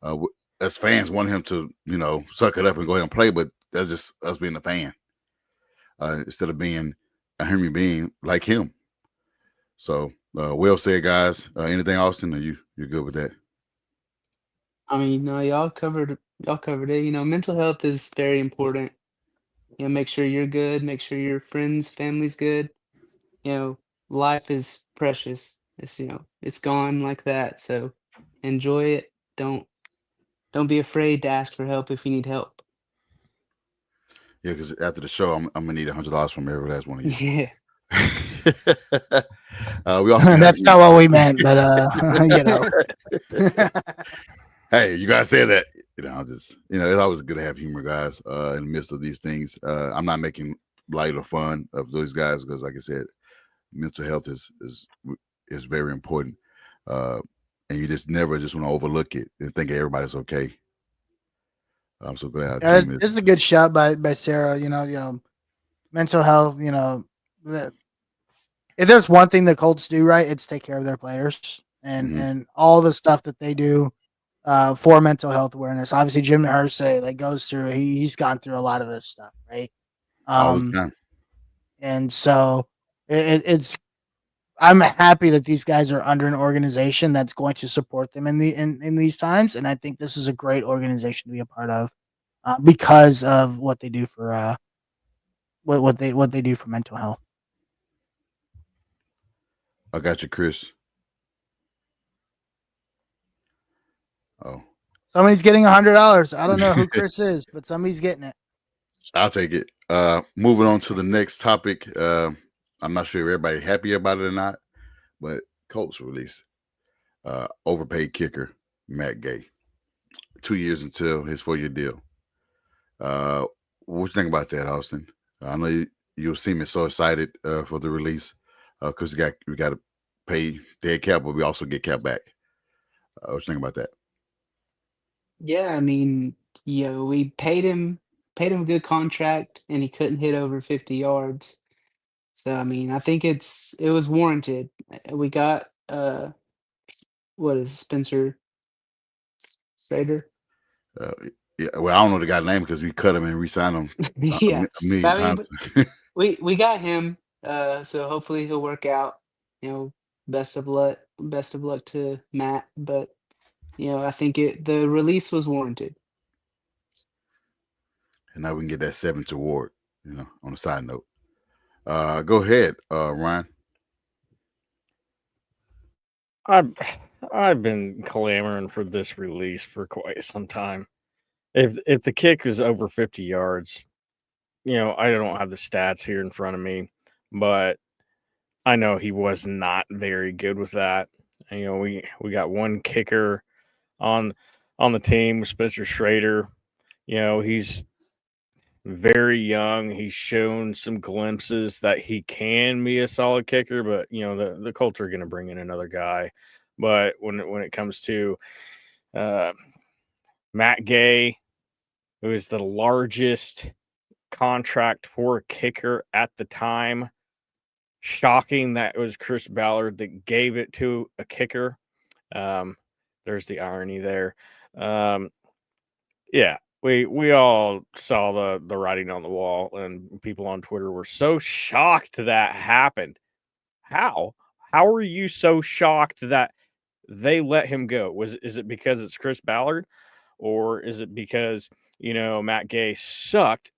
more. As fans want him to, you know, suck it up and go ahead and play, but that's just us being a fan instead of being a human being like him. So, well said, guys. Anything, Austin? Or you're good with that? I mean, no, y'all covered it. You know, mental health is very important. You know, make sure you're good, make sure your friends, family's good. You know, life is precious. It's, you know, it's gone like that. So enjoy it. Don't be afraid to ask for help if you need help. Yeah, because after the show, I'm gonna need $100 from every last one of you. Yeah. We also That's not what we meant, but you know. Hey, you guys say that. You know, it's always good to have humor, guys, in the midst of these things. I'm not making light or fun of those guys because, like I said, mental health is very important, and you just never just want to overlook it and think everybody's okay. I'm so glad. Yeah, this is a good shot by Sarah. You know, mental health. You know, if there's one thing the Colts do right, it's take care of their players and all the stuff that they do for mental health awareness. Obviously, Jim Irsay like goes through. He's gone through a lot of this stuff, right? All the time. And so it's. I'm happy that these guys are under an organization that's going to support them in these times, and I think this is a great organization to be a part of because of what they do for what they do for mental health. I got you, Chris. Oh, somebody's getting $100. I don't know who Chris is, but somebody's getting it. I'll take it. Moving on to the next topic. I'm not sure if everybody happy about it or not, but Colts released overpaid kicker Matt Gay, 2 years until his 4-year deal. What you think about that, Austin? I know you'll see me so excited for the release because we got to pay dead cap, but we also get cap back. What you think about that? Yeah, I mean, we paid him a good contract and he couldn't hit over 50 yards. So I mean, I think it was warranted. We got what is it, Spencer Strader? Yeah, well, I don't know the guy's name because we cut him and re-signed him Yeah. a million times. We got him, so hopefully he'll work out. You know, best of luck to Matt, but I think the release was warranted. And now we can get that 7th award, on a side note. Go ahead, Ryan. I've been clamoring for this release for quite some time. If the kick is over 50 yards, I don't have the stats here in front of me, but I know he was not very good with that. And, we got one kicker on the team, Spencer Strader. He's very young. He's shown some glimpses that he can be a solid kicker, but the Colts are going to bring in another guy. But when it comes to Matt Gay, who is the largest contract for a kicker at the time, shocking that it was Chris Ballard that gave it to a kicker. There's the irony there. Yeah, we all saw the writing on the wall, and people on Twitter were so shocked that happened. How are you so shocked that they let him go? Is it because it's Chris Ballard, or is it because Matt Gay sucked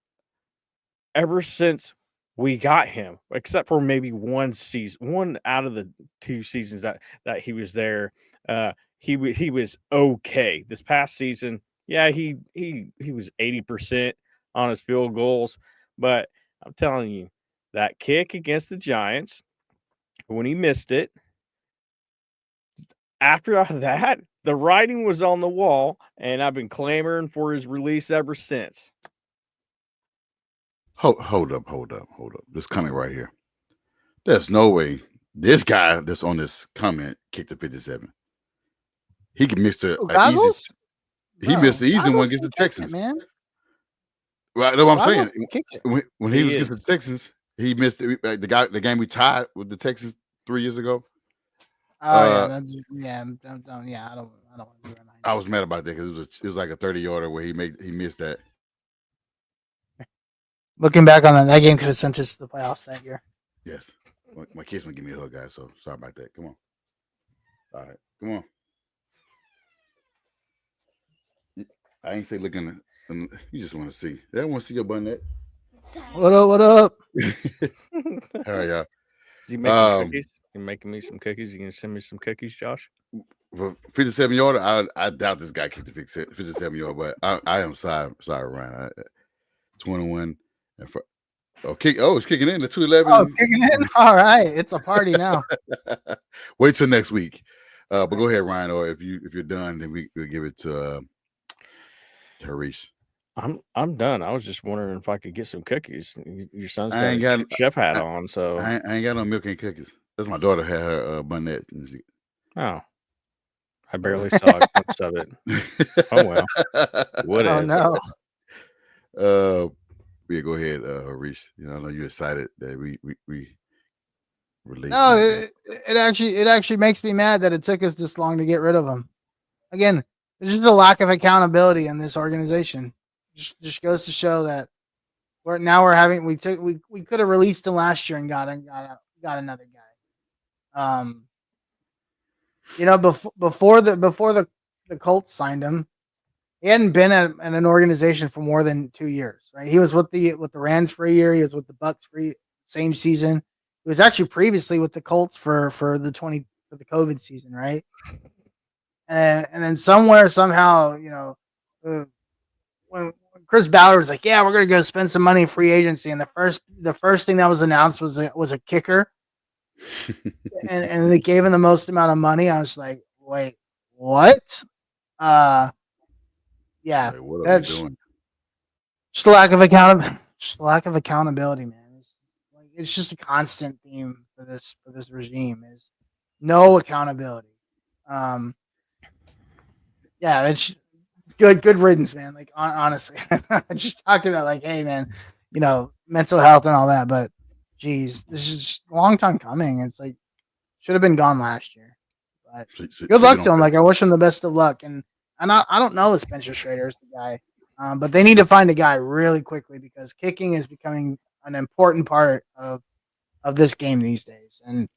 ever since we got him, except for maybe one out of the 2 seasons that he was there, he was okay. This past season, yeah, he was 80% on his field goals, but I'm telling you, that kick against the Giants, when he missed it, after that, the writing was on the wall, and I've been clamoring for his release ever since. Hold up. This comment right here. There's no way this guy that's on this comment kicked a 57. He can miss a easy. Goggles? He Bro, missed the easy Goggles one against can the kick it, Texans. man. Right, that's what I'm Goggles saying. can kick it. When he was He against the is. Texans, he missed the game we tied with the Texans 3 years ago. Oh yeah, Uh, that's yeah. I don't want to be reminded. I was mad about that because it was like a 30-yarder where he missed that. Looking back on that game could have sent us to the playoffs that year. Yes, my kids want to give me a hug, guys. So sorry about that. Come on. All right, come on. I ain't say looking. You just want to see. They want to see your bun. What up? What up? All right, y'all. Is he making cookies? You making me some cookies? You gonna send me some cookies, Josh? For 57-yarder, I doubt this guy kicked the 57-yard, but I am sorry, Ryan. 21 and for it's kicking in the 211. Oh, it's kicking in. All right, it's a party now. Wait till next week. But go ahead, Ryan, or if you're done, then we'll give it to Harish. I'm done. I was just wondering if I could get some cookies. Your son's I ain't got got- a chef hat on, so I ain't got no milk and cookies. That's my daughter had her bunnette. oh, I barely saw a glimpse of it. Oh well, whatever. Oh no. Yeah, go ahead, Harish. I know you're excited that we released. No, it actually makes me mad that it took us this long to get rid of him. Again, there's just a lack of accountability in this organization. Just goes to show that we could have released him last year and got another guy. Before the Colts signed him, he hadn't been at an organization for more than 2 years, right? He was with the Rams for a year. He was with the Bucks for same season. He was actually previously with the Colts for the COVID season, right? And then somehow, when Chris Ballard was like, "Yeah, we're gonna go spend some money in free agency," and the first thing that was announced was a kicker, and they gave him the most amount of money. I was like, "Wait, what?" Yeah, Like, what are that's we doing? just a lack of accountability, man. It's just a constant theme for this regime is no accountability. Yeah, it's good riddance, man. Like honestly, I just talked about like, hey, man, mental health and all that, but geez, this is just a long time coming. It's like should have been gone last year. But good luck to him. Like I wish him the best of luck. And I don't know if Spencer Schrader is the guy, but they need to find a guy really quickly because kicking is becoming an important part of this game these days, and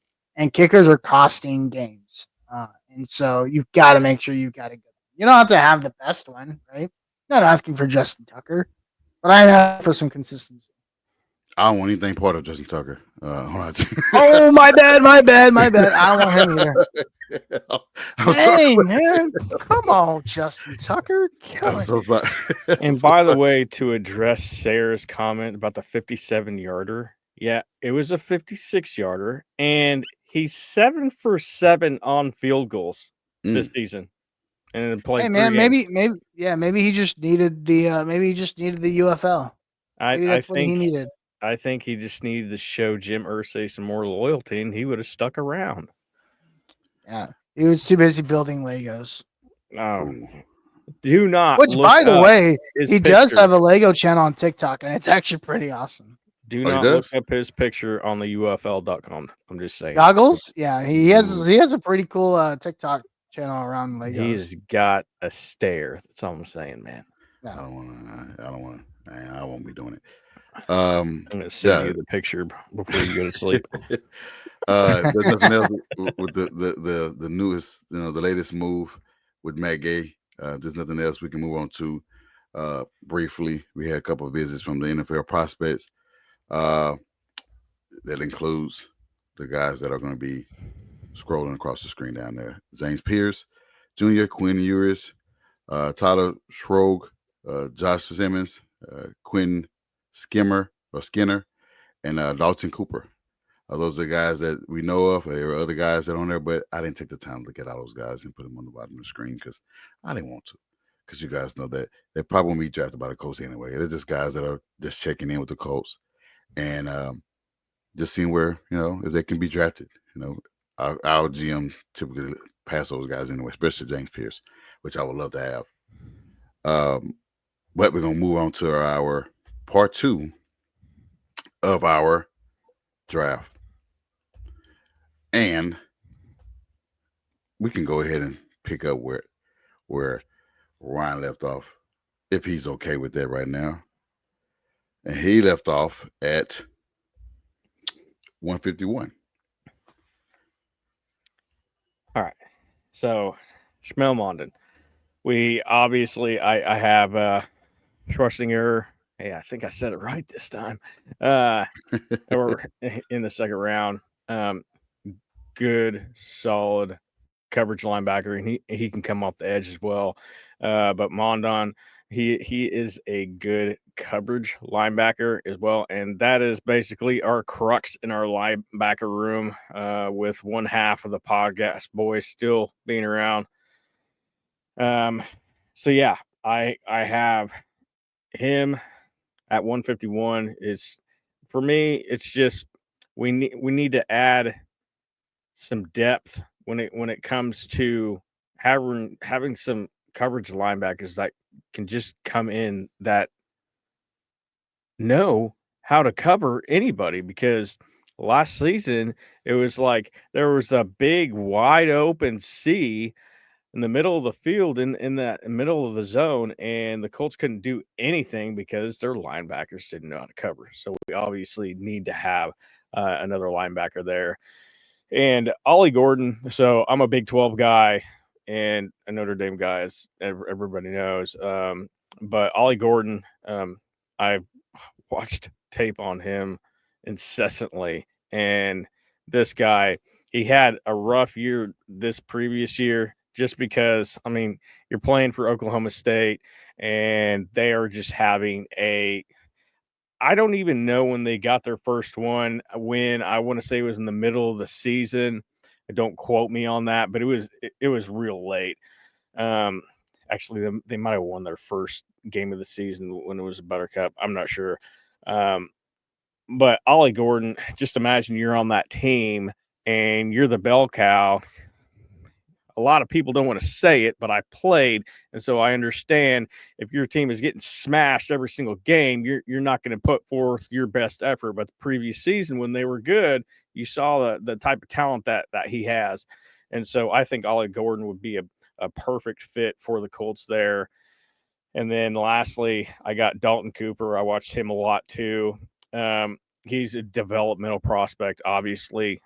kickers are costing games, and so you've got to make sure you've got a good. You don't have to have the best one, right? Not asking for Justin Tucker, but I am for some consistency. I don't want anything part of Justin Tucker. Oh, my bad. I don't want him either. I'm sorry. Hey, man. Come on, Justin Tucker. I'm so sorry. And by the way, to address Sarah's comment about the 57-yarder, yeah, it was a 56-yarder, and he's 7 for 7 on field goals this season. And played. Hey, man, maybe he just needed the UFL. Maybe that's what he needed. I think he just needed to show Jim Irsay some more loyalty, and he would have stuck around. Yeah, he was too busy building Legos. Oh, do not. Which, by the way, he does have a Lego channel on TikTok, and it's actually pretty awesome. Do not look up his picture on the UFL.com. I'm just saying. Goggles? Yeah, he has a pretty cool TikTok channel around Legos. He's got a stare. That's all I'm saying, man. I don't want to. I won't be doing it. I'm gonna send you the picture before you go to sleep. There's nothing else with the newest, the latest move with Matt Gay. There's nothing else we can move on to. Briefly, we had a couple of visits from the NFL prospects. That includes the guys that are going to be scrolling across the screen down there: James Pierce Jr., Quinn Ewers, Tyler Schroeg, Josh Simmons, Quinn Skinner, and Dalton Cooper. Those are the guys that we know of. There are other guys that are on there, but I didn't take the time to look at all those guys and put them on the bottom of the screen because I didn't want to. Because you guys know that they're probably going to be drafted by the Colts anyway. They're just guys that are just checking in with the Colts and just seeing where, if they can be drafted. Our GM typically pass those guys anyway, especially James Pierce, which I would love to have. But we're going to move on to our part 2 of our draft. And we can go ahead and pick up where Ryan left off, if he's okay with that right now. And he left off at 151. All right. So, Shmuel Mondon. We obviously, I have Schwarzenegger. Hey, I think I said it right this time. We're in the second round. Good, solid coverage linebacker, and he can come off the edge as well. But Mondon, he is a good coverage linebacker as well, and that is basically our crux in our linebacker room. With one half of the podcast boys still being around. So yeah, I have him at 151. Is for me, it's just we need to add some depth when it comes to having some coverage linebackers that can just come in that know how to cover anybody, because last season it was like there was a big wide open sea in the middle of the field in that middle of the zone, and the Colts couldn't do anything because their linebackers didn't know how to cover. So we obviously need to have another linebacker there. And Ollie Gordon. So I'm a Big 12 guy and a Notre Dame guy, as everybody knows. But Ollie Gordon, I've watched tape on him incessantly. And this guy, he had a rough year this previous year just because, I mean, you're playing for Oklahoma State and they are just having I don't even know when they got their first one. When I want to say it was in the middle of the season. Don't quote me on that, but it was real late. Actually, they might have won their first game of the season when it was a Buttercup. I'm not sure. But Ollie Gordon, just imagine you're on that team and you're the bell cow. A lot of people don't want to say it, but I played, and so I understand if your team is getting smashed every single game, you're not going to put forth your best effort. But the previous season, when they were good, you saw the type of talent that he has, and so I think Ollie Gordon would be a perfect fit for the Colts there. And then lastly, I got Dalton Cooper. I watched him a lot too. He's a developmental prospect, obviously,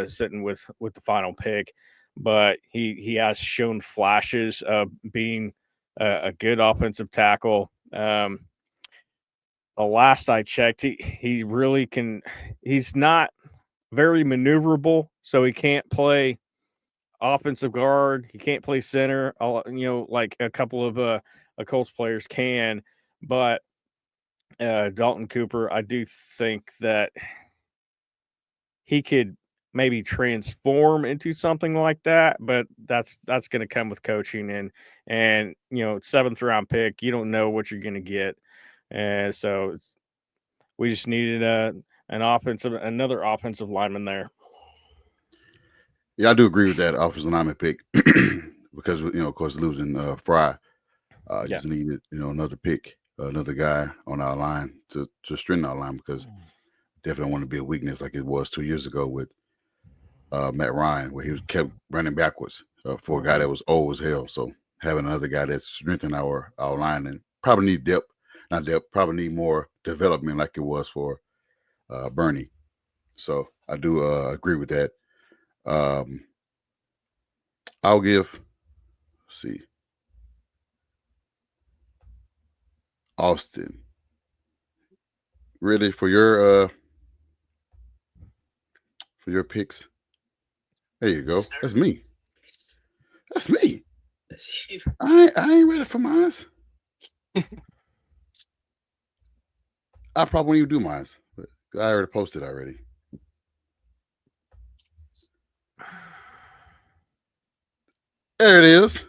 sitting with the final pick. But he has shown flashes of being a good offensive tackle. The last I checked, he really can. He's not very maneuverable, so he can't play offensive guard. He can't play center. Like a couple of Colts players can. But Dalton Cooper, I do think that he could maybe transform into something like that, but that's going to come with coaching and 7th round pick. You don't know what you're going to get, and so we just needed another offensive lineman there. Yeah, I do agree with that offensive lineman pick because of course, losing Fry, just needed another pick, another guy on our line to strengthen our line, because definitely don't want to be a weakness like it was 2 years ago with Matt Ryan, where he kept running backwards for a guy that was old as hell. So having another guy that's strengthened our line, and probably need probably need more development like it was for Bernie. So I do agree with that. I'll give, Austin really for your picks. There you go. Start. That's me. That's me. That's you. I ain't ready for mine. I probably won't even do mine. But I already posted already. There it is.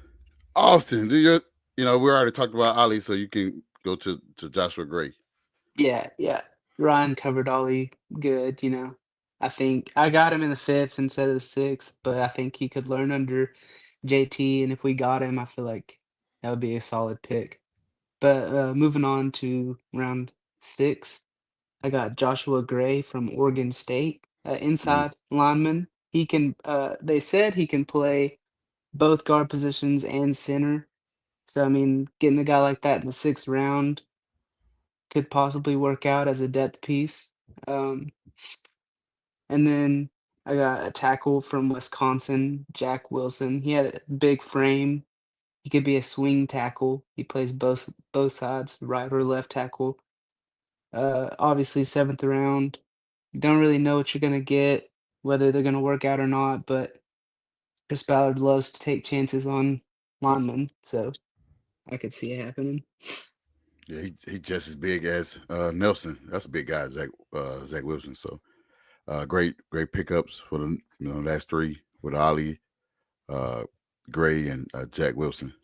Austin, do your we already talked about Ali, so you can go to Joshua Gray. Yeah, yeah. Ryan covered Ollie good, I think I got him in the 5th instead of the 6th, but I think he could learn under JT, and if we got him, I feel like that would be a solid pick. But moving on to round 6, I got Joshua Gray from Oregon State, inside lineman. He can. They said he can play both guard positions and center. So I mean, getting a guy like that in the 6th round could possibly work out as a depth piece. Um, and then I got a tackle from Wisconsin, Jack Wilson. He had a big frame. He could be a swing tackle. He plays both sides, right or left tackle. Obviously 7th round. You don't really know what you're gonna get, whether they're gonna work out or not, but Chris Ballard loves to take chances on linemen, so I could see it happening. Yeah, he just as big as Nelson. That's a big guy, Zach Wilson. So great pickups for the last 3 with Ali, Gray, and Jack Wilson.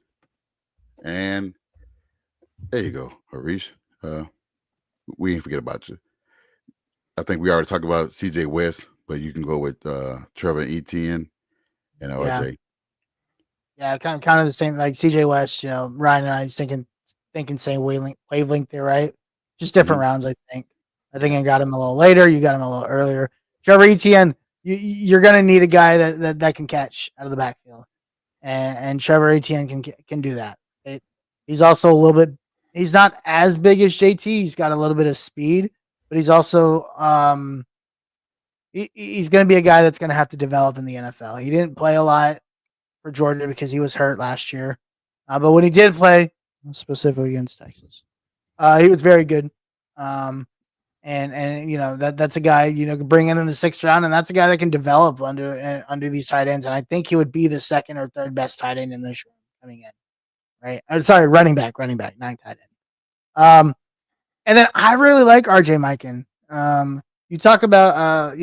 And there you go, Harish. We didn't forget about you. I think we already talked about CJ West, but you can go with Trevor Etienne and RJ. Yeah, kind of the same. Like CJ West, Ryan and I thinking same wavelength there, right? Just different rounds, I think. I think I got him a little later. You got him a little earlier. Trevor Etienne, you're gonna need a guy that can catch out of the backfield, and Trevor Etienne can do that. He's also a little bit. He's not as big as JT. He's got a little bit of speed, but he's also he's going to be a guy that's going to have to develop in the NFL. He didn't play a lot for Georgia because he was hurt last year, but when he did play, specifically against Texas, he was very good. And that's a guy can bring in the 6th round, and that's a guy that can develop under these tight ends. And I think he would be the 2nd or 3rd best tight end in this round coming in. Right? Sorry, running back, not tight end. And then I really like RJ Mikan. You talk about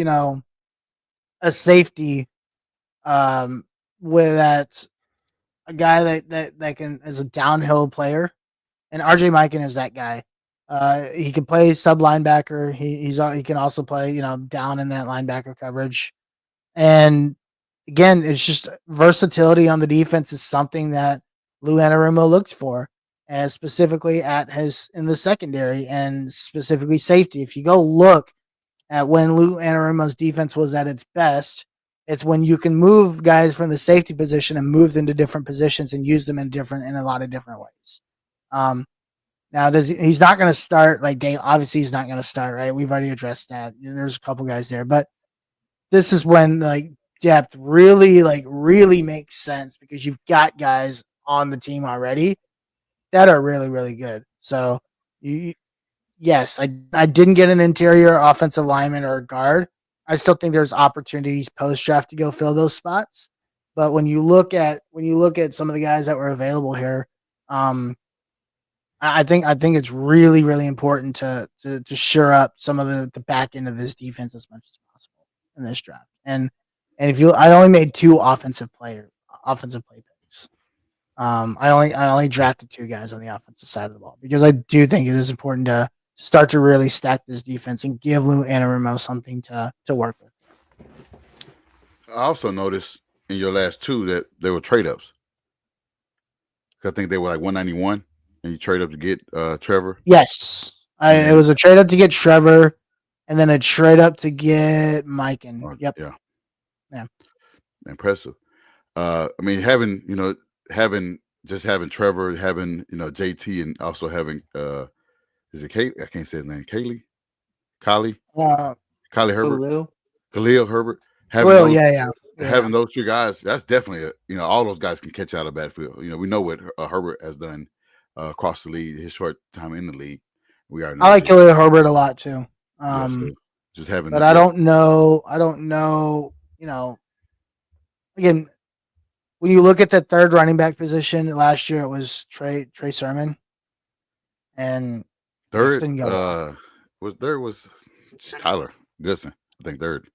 a safety with that a guy that can as a downhill player, and RJ Mikan is that guy. He can play sub linebacker. He can also play down in that linebacker coverage. And again, it's just versatility on the defense is something that Lou Anarumo looks for, and specifically in the secondary and specifically safety. If you go look at when Lou Anarumo's defense was at its best, it's when you can move guys from the safety position and move them to different positions and use them in a lot of different ways. Now he's not going to start like Dave. Obviously, he's not going to start, right? We've already addressed that. There's a couple guys there, but this is when depth really makes sense because you've got guys on the team already that are really, really good. So yes, I didn't get an interior offensive lineman or a guard. I still think there's opportunities post draft to go fill those spots. But when you look at some of the guys that were available here, I think it's really, really important to shore up some of the back end of this defense as much as possible in this draft. And I only made 2 offensive play picks. I only drafted 2 guys on the offensive side of the ball because I do think it is important to start to really stack this defense and give Lou Anarumo something to work with. I also noticed in your last 2 that there were trade ups. I think they were like 191, and you trade up to get Trevor. Yes, it was a trade up to get Trevor, and then a trade up to get Mikan. Yep. Yeah. Impressive. I mean, having Trevor, having JT, and also having is it Kate? I can't say his name. Kylie Herbert. Khalil Herbert. Having those 2 guys, that's definitely all those guys can catch out of backfield. We know what Herbert has done across the league, his short time in the league. We already know. I like Khalil Herbert a lot too. So just having, but I don't know. You know, again, when you look at the third running back position last year, it was Trey Sermon, and third. didn't go well. Was Tyler Goodson. I think third.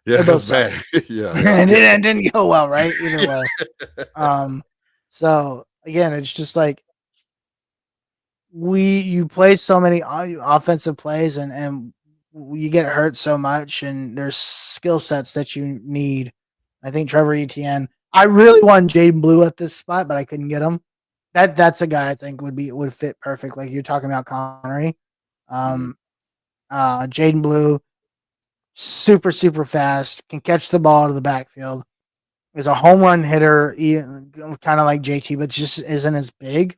Yeah, They it both was bad. Yeah, and it didn't go well, right? Either way. So again, it's just like you play so many offensive plays and you get hurt so much, and there's skill sets that you need. I think Trevor Etienne. I really wanted Jaden Blue at this spot, but I couldn't get him. That's a guy I think would fit perfect. Like you're talking about Connery. Jaden Blue, super fast, can catch the ball out of the backfield. Is a home run hitter, kind of like JT, but just isn't as big.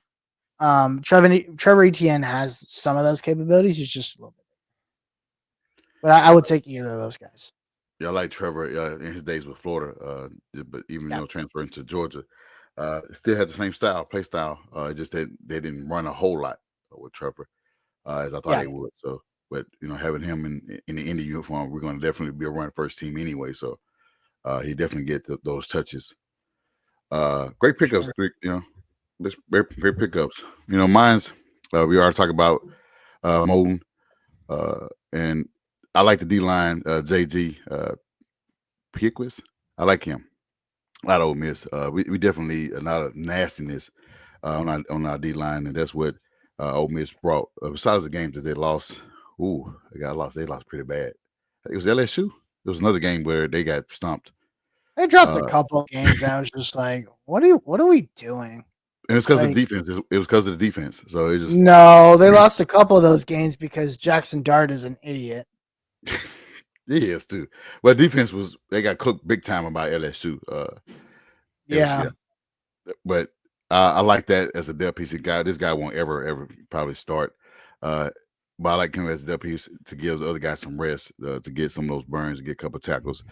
Trevor Etienne has some of those capabilities. He's just a little bit bigger. But I would take either of those guys. Yeah, I like Trevor in his days with Florida, but even transferring to Georgia, still had the same play style. Just that they didn't run a whole lot with Trevor as I thought they would. So, but having him in the Indy uniform, we're going to definitely be a run first team anyway. So he definitely get those touches. Great pickups, great pickups. Mine's we already talked about Moton, and I like the D line, JG Piquis. I like him. A lot of Ole Miss. We definitely need a lot of nastiness on our D line, and that's what Ole Miss brought. Besides the games that they lost, they lost pretty bad. It was LSU. There was another game where they got stumped. They dropped a couple of games that was just like, what are we doing? And it's because of the defense. It was because of the defense. So it just they lost a couple of those games because Jackson Dart is an idiot. He is too. But defense they got cooked big time by LSU. But I like that as a depth piece. This guy won't ever probably start. But I like him as a depth piece to give the other guys some rest, to get some of those burns, to get a couple of tackles,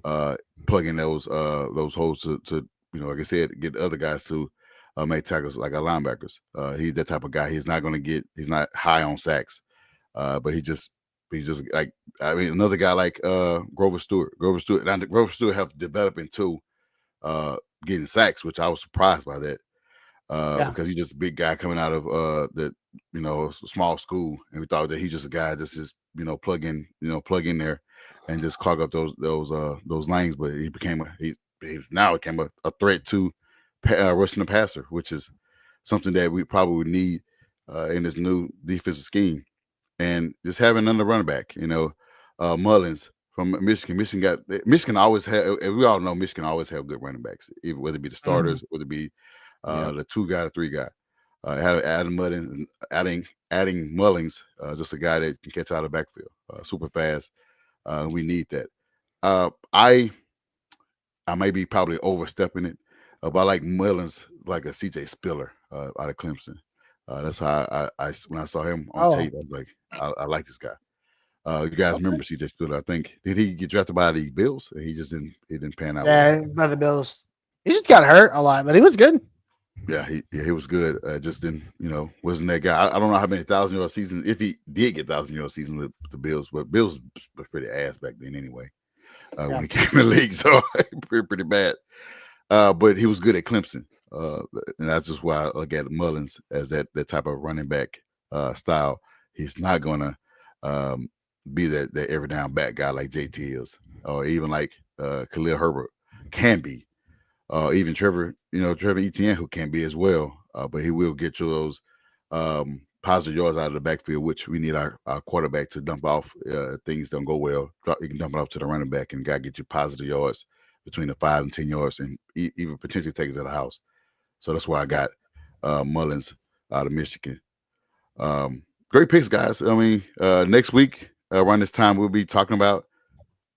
plug in those holes to like I said, get the other guys to make tackles like our linebackers. He's that type of guy. He's not not high on sacks, but he's just like, another guy like Grover Stewart. Grover Stewart have developed into getting sacks, which I was surprised by that. Because he's just a big guy coming out of the small school, and we thought that he's just a guy that's just plug in there and just clog up those lanes. But he became a threat to rushing the passer, which is something that we probably would need in this new defensive scheme. And just having another running back, Mullins from Michigan. Michigan always have. We all know Michigan always have good running backs, even whether it be the starters, whether it be the 2-guy, the 3-guy. Adding Mullins, just a guy that can catch out of the backfield, super fast. We need that. I may be probably overstepping it, but I like Mullins like a CJ Spiller out of Clemson. That's how I when I saw him on tape, I was like, I like this guy. You guys remember CJ Spiller? I think did he get drafted by the Bills? He just didn't pan out. Yeah, by the Bills. He just got hurt a lot, but he was good. Yeah, he was good. Just didn't, wasn't that guy. I don't know how many 1,000-yard seasons, if he did get 1,000-yard season with the Bills, but Bills was pretty ass back then anyway. When he came in the league, so pretty bad. But he was good at Clemson, and that's just why I look at Mullins as that type of running back style. He's not gonna be that every down back guy like JT is, or even like Khalil Herbert can be. Even Trevor Etienne, who can be as well, but he will get you those positive yards out of the backfield, which we need our quarterback to dump off. Things don't go well. You can dump it off to the running back and get you positive yards between the 5 and 10 yards, and even potentially take it to the house. So that's why I got Mullins out of Michigan. Great picks, guys. Next week around this time we'll be talking about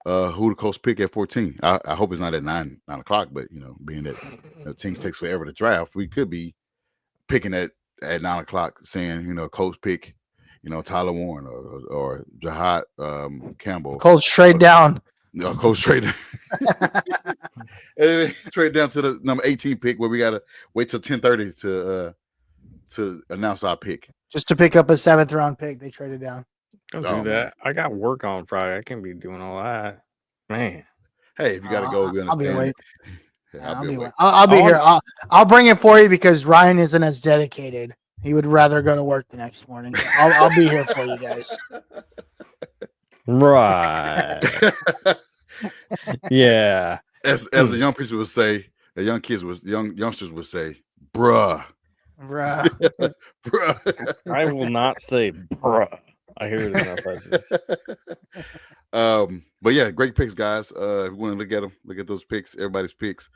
who the Colts pick at 14. I hope it's not at 9 o'clock, but being that teams takes forever to draft, we could be picking at 9 o'clock, saying Colts pick, Tyler Warren or Jahad Campbell. Colts trade down. No, Colts trade trade down to the number 18 pick, where we gotta wait till 10:30 to announce our pick. Just to pick up a 7th round pick, they traded down. Don't Oh, do man. that. I got work on Friday. I can't be doing all that. Man. Hey, if you got to go, we I'll be understand. awake. Yeah, I'll be awake. I'll be Oh, here. I'll bring it for you because Ryan isn't as dedicated. He would rather go to work the next morning. So I'll be here for you guys. Right. Yeah. As the young people would say, the youngsters would say, bruh. Bruh. Bruh. I will not say bruh. I hear it enough places. But yeah, great picks, guys. If you want to look at them, look at those picks, everybody's picks.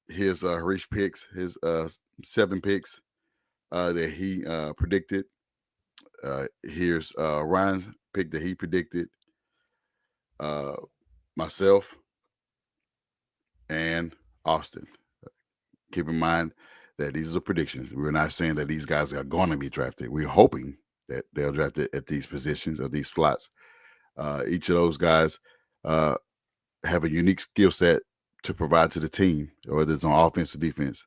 Here's Harish picks, his 7 picks that he predicted. Here's Ryan's pick that he predicted. Myself and Austin. Keep in mind that these are predictions. We're not saying that these guys are going to be drafted. We're hoping that they'll draft it at these positions or these slots. Each of those guys have a unique skill set to provide to the team, whether it's on offense or defense.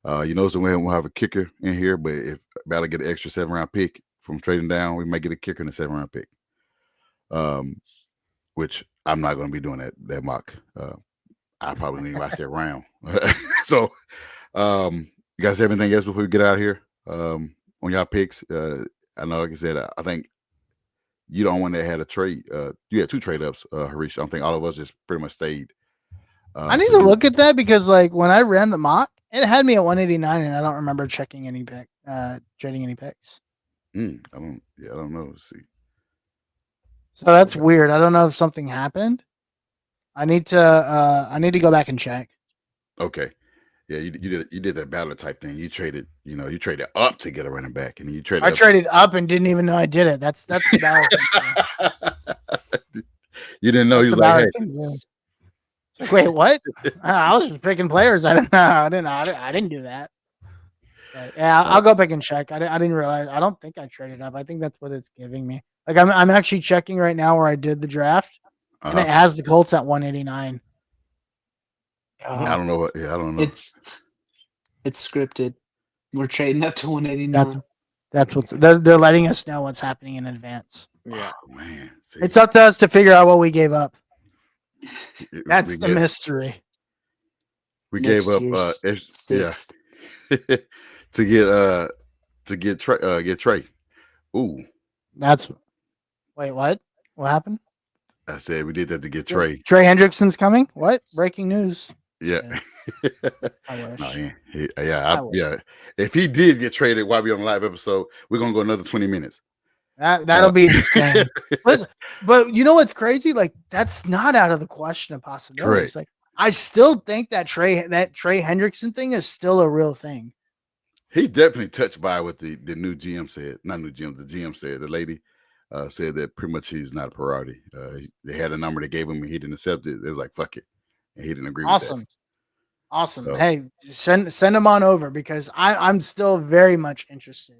So we'll have a kicker in here, but if Ballard get an extra 7-round pick from trading down, we might get a kicker in a 7-round pick. Which I'm not going to be doing that mock. I probably need to watch that round. So, you guys have anything else before we get out of here on y'all picks? I know, like I said, I think you don't want that had a trade. You had 2 trade ups, Harish. I don't think all of us just pretty much stayed. I need to look at that because, like, when I ran the mock, it had me at 189, and I don't remember trading any picks. I don't know. Let's see. So that's weird. I don't know if something happened. I need to go back and check. Okay. Yeah, you did that Ballard type thing. You traded up to get a running back, and you traded. I traded up and didn't even know I did it. That's the Ballard thing. You didn't know he was like, hey. Wait, what? I was just picking players. I didn't do that. But yeah, I'll go back and check. I didn't realize. I don't think I traded up. I think that's what it's giving me. Like I'm actually checking right now where I did the draft, and it has the Colts at 189. I don't know what. Yeah, I don't know. It's scripted. We're trading up to 189. That's what's they're letting us know what's happening in advance. Yeah. Oh, man. See, It's up to us to figure out what we gave up. That's the mystery. We Next gave up year's sixth. to get Trey. Ooh. Wait, what? What happened? I said we did that to get Trey. Trey Hendrickson's coming? What? Breaking news. Yeah. I wish. No, yeah. If he did get traded while we on the live episode, we're gonna go another 20 minutes. That'll be insane. But you know what's crazy? Like, that's not out of the question of possibilities. Correct. Like, I still think that Trey Hendrickson thing is still a real thing. He's definitely touched by what the new GM said. Not new GM, the GM said. The lady said that pretty much he's not a priority. They had a number they gave him and he didn't accept it. It was like, fuck it. And he didn't agree with that. Awesome. So. Hey, send him on over because I'm still very much interested.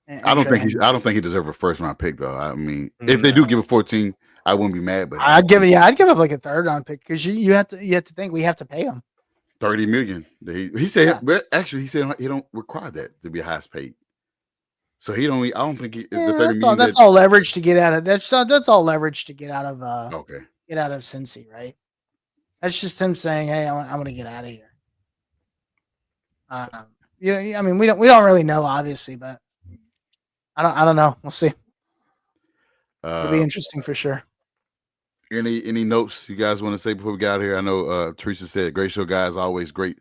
I don't think he deserves a 1st-round pick though. I mean, if they do give it 14, I wouldn't be mad. But I'd give up like a 3rd-round pick because you have to think we have to pay him $30 million. He said, but actually, he said he don't require that to be highest paid. So I don't think it's the $30 million. That's all leverage to get out of. That's all leverage to get out of. Okay. Get out of Cincy, right? That's just him saying, "Hey, I want to get out of here." I mean, we don't really know, obviously, but I don't know. We'll see. It'll be interesting for sure. Any notes you guys want to say before we got out here? I know Teresa said, "Great show, guys. Always great.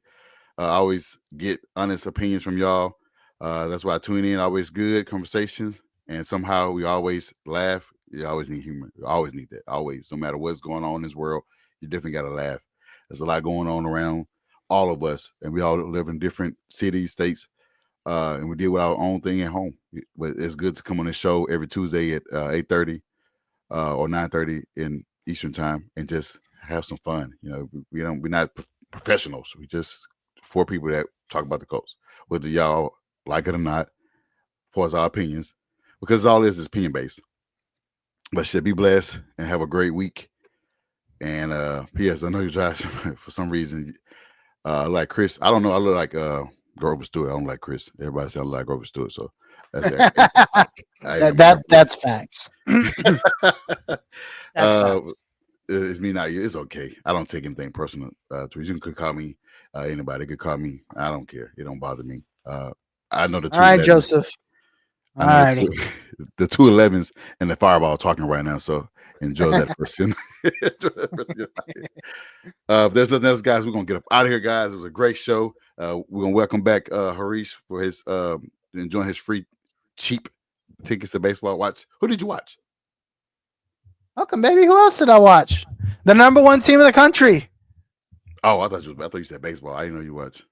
Always get honest opinions from y'all. That's why I tune in. Always good conversations, and somehow we always laugh. You always need humor. You always need that. Always, no matter what's going on in this world, you definitely got to laugh. There's a lot going on around all of us, and we all live in different cities, states, and we deal with our own thing at home. But it's good to come on the show every Tuesday at 8:30 or 9:30 in Eastern time and just have some fun. We're not professionals. We just 4 people that talk about the Colts, whether y'all like it or not, as far as our opinions, because all this is opinion based. But should be blessed and have a great week. And P.S. I know you guys for some reason like Chris. I don't know. I look like Grover Stewart. I don't like Chris. Everybody sounds like Grover Stewart, so that's That's facts. That's facts. It's me, not you. It's okay. I don't take anything personal. You could call me anybody. Could call me. I don't care. It don't bother me. I know the two. All right, Joseph. All righty. The 211s and the Fireball talking right now. So enjoy that person. If there's nothing else, guys, we're gonna get up out of here, guys. It was a great show. We're gonna welcome back Harish for his enjoying his free cheap tickets to baseball. Watch. Who did you watch? Welcome, baby. Who else did I watch? The number one team in the country. Oh, I thought you said baseball. I didn't know you watched.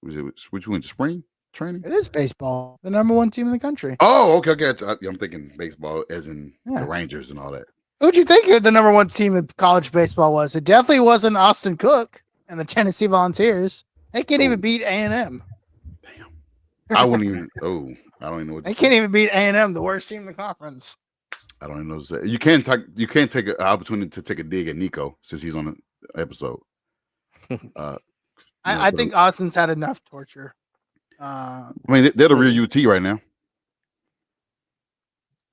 Which you went to spring training? It is baseball. The number one team in the country. Oh, okay. I'm thinking baseball as in the Rangers and all that. Who'd you think the number one team in college baseball was? It definitely wasn't Austin Cook and the Tennessee Volunteers. They can't even beat A&M. Damn. I wouldn't even. I don't even know what they can't even beat A&M, the worst team in the conference. I don't even know what to say. You can't take an opportunity to take a dig at Nico since he's on the episode. I think Austin's had enough torture. I mean, they're the real UT right now.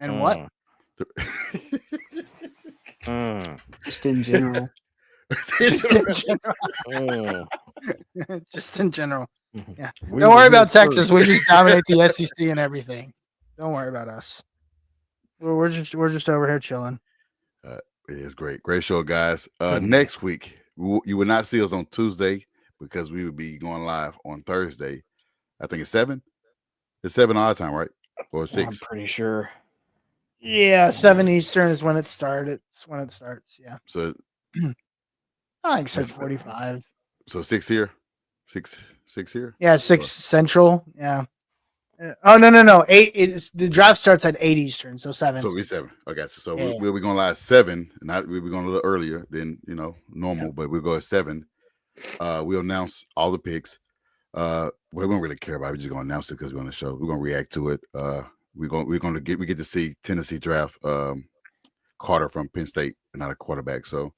And what? Just in general. Just in general. Yeah. Don't worry about Texas. We just dominate the SEC and everything. Don't worry about us. We're just over here chilling. It is great show, guys. Next week you will not see us on Tuesday because we will be going live on Thursday. I think it's 7. It's 7 our time, right? Or 6? I'm pretty sure. Yeah, 7 Eastern is when it starts. It's when it starts. Yeah. So I think 6:45. So 6 here. 6 here. Yeah, 6 Central. Yeah. Oh no! 8. The draft starts at 8 Eastern, so 7. So we 7. Okay, so we'll be going live 7. We'll be going a little earlier than normal, but we'll go at 7. We'll announce all the picks. We don't really care about it. We're just gonna announce it because we're on the show. We're gonna react to it. We get to see Tennessee draft Carter from Penn State, not a quarterback. So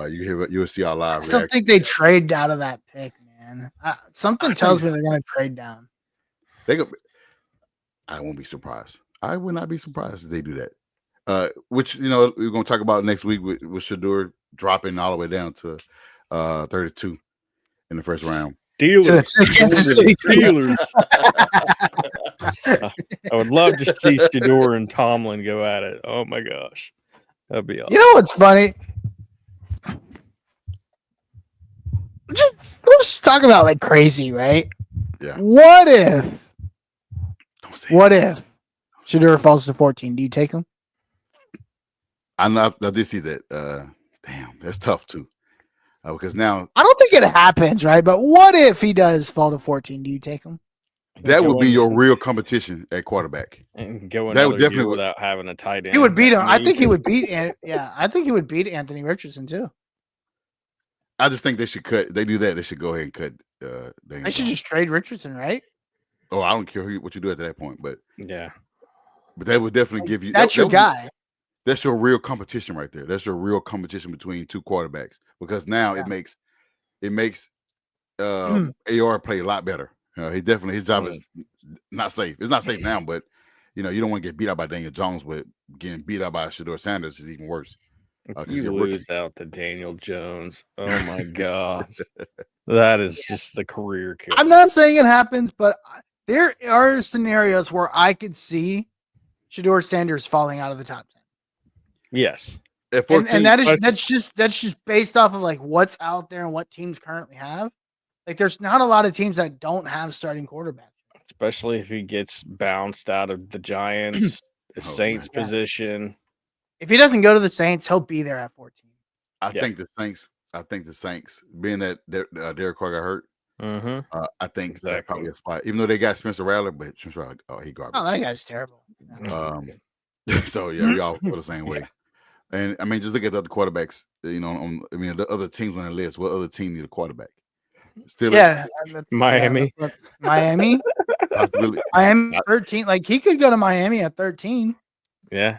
you'll see our live. I still think they trade out of that pick, man. Something tells me they're gonna trade down. I won't be surprised. I would not be surprised if they do that. Which we're gonna talk about next week with Shedeur dropping all the way down to 32 in the first round. Steelers. I would love to see Shedeur and Tomlin go at it. Oh my gosh, that'd be awesome. You know what's funny? Let's just talk about like crazy, right? Yeah. What if Shedeur falls to 14? Do you take him? I did see that. Damn, that's tough too. Because now I don't think it happens, right? But what if he does fall to 14? Do you take him? That would be your real competition at quarterback. And go that would definitely without having a tight end. He would beat him. I think he would beat. I think he would beat Anthony Richardson too. I just think they should cut. They do that. They should go ahead and cut. I should just trade Richardson, right? Oh, I don't care what you do at that point, but yeah. But that would definitely give you. That's your guy. That's your real competition right there. That's your real competition between two quarterbacks because now it makes AR play a lot better. His job is not safe. It's not safe now, but you don't want to get beat out by Daniel Jones, but getting beat out by Shedeur Sanders is even worse. You lose out to Daniel Jones. Oh my gosh. That is just the career killer. I'm not saying it happens, but there are scenarios where I could see Shedeur Sanders falling out of the top 10. Yes. And that's just based off of like what's out there and what teams currently have. Like there's not a lot of teams that don't have starting quarterbacks. Especially if he gets bounced out of the Giants, the Saints position. If he doesn't go to the Saints, he'll be there at 14. I think the Saints, being that Derek Carr got hurt, I think that's probably a spot. Even though they got Spencer Rattler, but Spencer Rattler, he garbage. Oh, that guy's terrible. So we all feel the same way. And I mean, just look at the other quarterbacks. The other teams on the list. What other team need a quarterback? Steelers, Miami. Miami 13. Like he could go to Miami at 13. Yeah.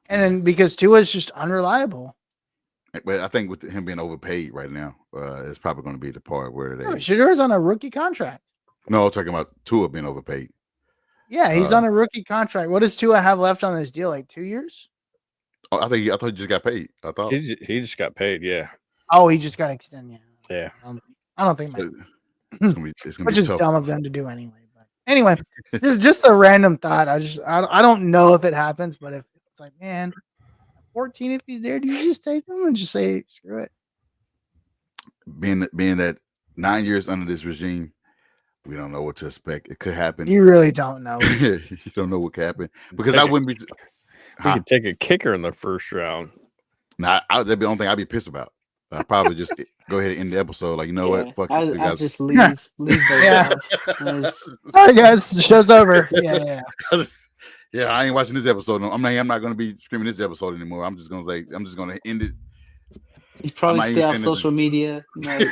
And then because Tua is just unreliable. But I think with him being overpaid right now, it's probably going to be the part where No, they. Shador's on a rookie contract. No, I'm talking about Tua being overpaid. Yeah, he's on a rookie contract. What does Tua have left on this deal? Like 2 years? Oh, I thought he just got paid. I thought He just got paid. Yeah. Oh, he just got extended. Yeah. I don't think. it's gonna be Which is tough. dumb of them to do anyway. But anyway, this is just a random thought. I don't know if it happens, but if it's like, man, 14, if he's there, do you just take him and just say screw it? Being that 9 years under this regime, we don't know what to expect. It could happen. You really don't know. You don't know what could happen because I wouldn't be. We could take a kicker in the first round. Nah, that'd be the only thing I'd be pissed about. I'd probably just go ahead and end the episode. Like, you know what? Fuck it. I just leave those Yeah. out. All right, guys, the show's over. Yeah. Yeah, I ain't watching this episode. I'm not going to be streaming this episode anymore. I'm just going to end it. He's probably stay off social media. Like,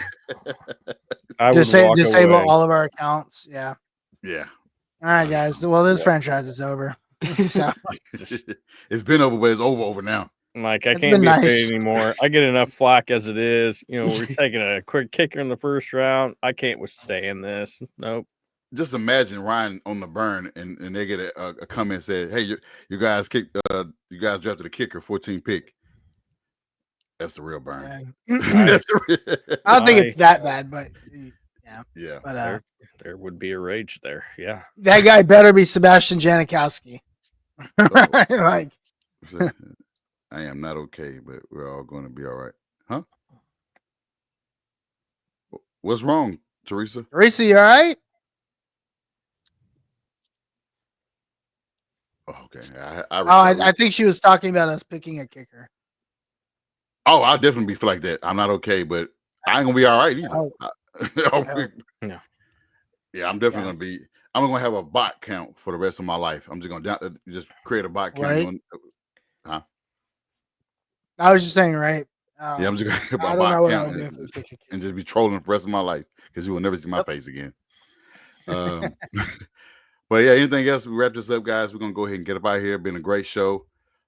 Disable all of our accounts. Yeah. Yeah. All right, guys. Well, this franchise is over. So. It's been over, but it's over now. Like, I can't be paid anymore. I get enough flack as it is. You know, we're taking a quick kicker in the first round. I can't withstand this. Nope. Just imagine Ryan on the burn and they get a comment said, "Hey, you guys drafted a kicker, 14 pick." That's the real burn. Yeah. I don't think it's that bad, but yeah. Yeah. But there would be a rage there. Yeah. That guy better be Sebastian Janikowski. Like, I am not okay, but we're all going to be all right. Huh? What's wrong, Teresa? Teresa, you all right? Oh, okay. I think she was talking about us picking a kicker. Oh, I'll definitely feel like that. I'm not okay, but I ain't gonna be all right either. No. Yeah, I'm definitely gonna be. I'm gonna have a bot count for the rest of my life. I'm just gonna just create a bot count. Right. I was just saying, right? Yeah, I'm just gonna have I a don't know bot what count I would do and just be trolling for the rest of my life because you will never see my face again. But yeah, anything else? We wrap this up, guys. We're gonna go ahead and get up out of here. Been a great show.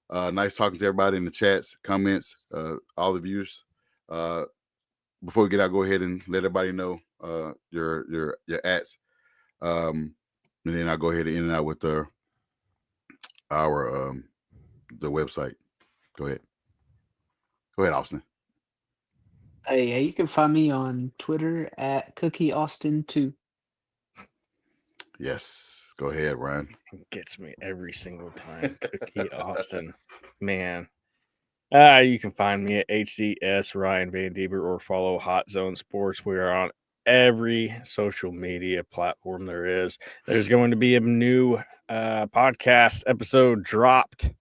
Nice talking to everybody in the chats, comments, all the views. Before we get out, go ahead and let everybody know your ads, and then I'll go ahead and end it out with the website. Go ahead, Austin. Hey, you can find me on Twitter at CookieAustin2. Yes, go ahead, Ryan. Gets me every single time. Cookie Austin, man. You can find me at HCS Ryan Van Dieber or follow Hot Zone Sports. We are on every social media platform there is. There's going to be a new podcast episode dropped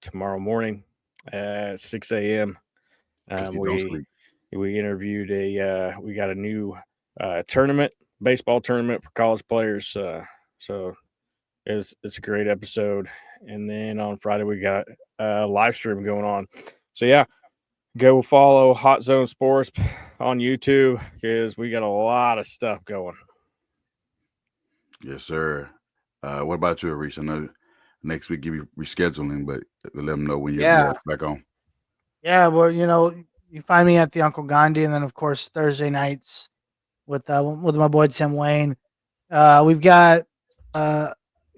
tomorrow morning at 6 a.m. We interviewed we got a new baseball tournament for college players. So it's a great episode. And then on Friday, we got a live stream going on. So, yeah, go follow Hot Zone Sports on YouTube because we got a lot of stuff going. Yes, sir. What about you, Arish? I know next week you'll be rescheduling, but let them know when you're back on. Yeah, well, you find me at the Uncle Gandhi, and then, of course, Thursday nights with my boy Tim Wayne. We've got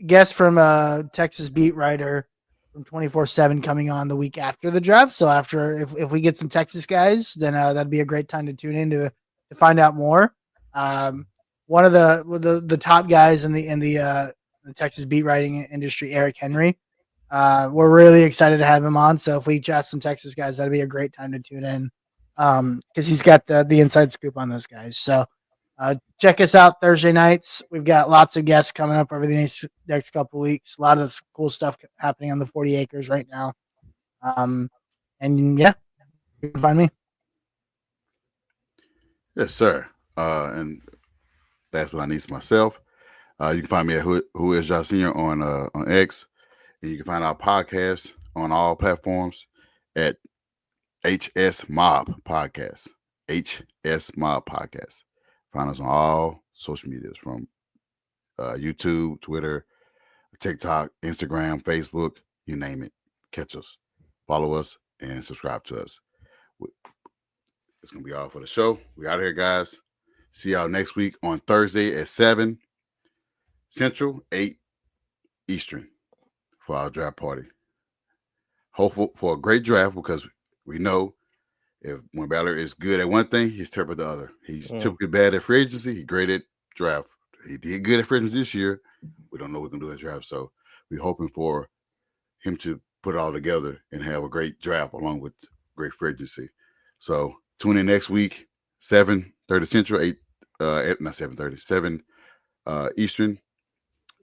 guest from Texas beat writer from 24/7 coming on the week after the draft. So if we get some Texas guys, then that'd be a great time to tune in to find out more. One of the top guys in the Texas beat writing industry, Eric Henry. We're really excited to have him on. So if we chat some Texas guys, that'd be a great time to tune in because he's got the inside scoop on those guys. So check us out Thursday nights. We've got lots of guests coming up over the next couple of weeks. A lot of cool stuff happening on the 40 acres right now. And yeah, you can find me. Yes, sir. And that's what I need for myself. You can find me at Who Is Ja Senior on X. And you can find our podcast on all platforms at HS Mob Podcast. HS Mob Podcast. Find us on all social medias from YouTube, Twitter, TikTok, Instagram, Facebook, you name it. Catch us, follow us, and subscribe to us. It's gonna be all for the show. We out of here, guys. See y'all next week on Thursday at 7 Central, 8 Eastern for our draft party. Hopeful for a great draft because we know when Ballard is good at one thing, he's terrible at the other. He's typically bad at free agency. He's great at draft. He did good at free agency this year. We don't know what we're gonna do at draft, so we're hoping for him to put it all together and have a great draft along with great free agency. So tune in next week, 7:30 Central, 8 not 7:30, 7 Eastern.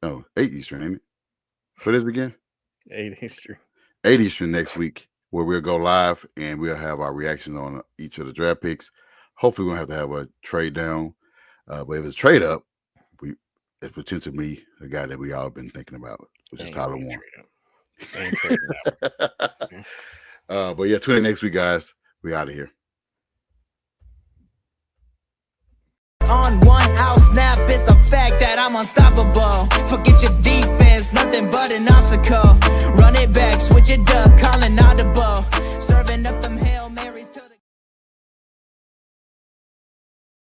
No, 8 Eastern, ain't it? What is it again? 8 Eastern. 8 Eastern next week, where we'll go live and we'll have our reactions on each of the draft picks. Hopefully, we won't have to have a trade down. But if it's a trade up, it's potentially the guy that we all been thinking about, which is Tyler Warren. But yeah, tune in next week, guys. We out of here. On 1 out snap, it's a fact that I'm unstoppable. Forget your defense, nothing but an obstacle. Run it back, switch it up, calling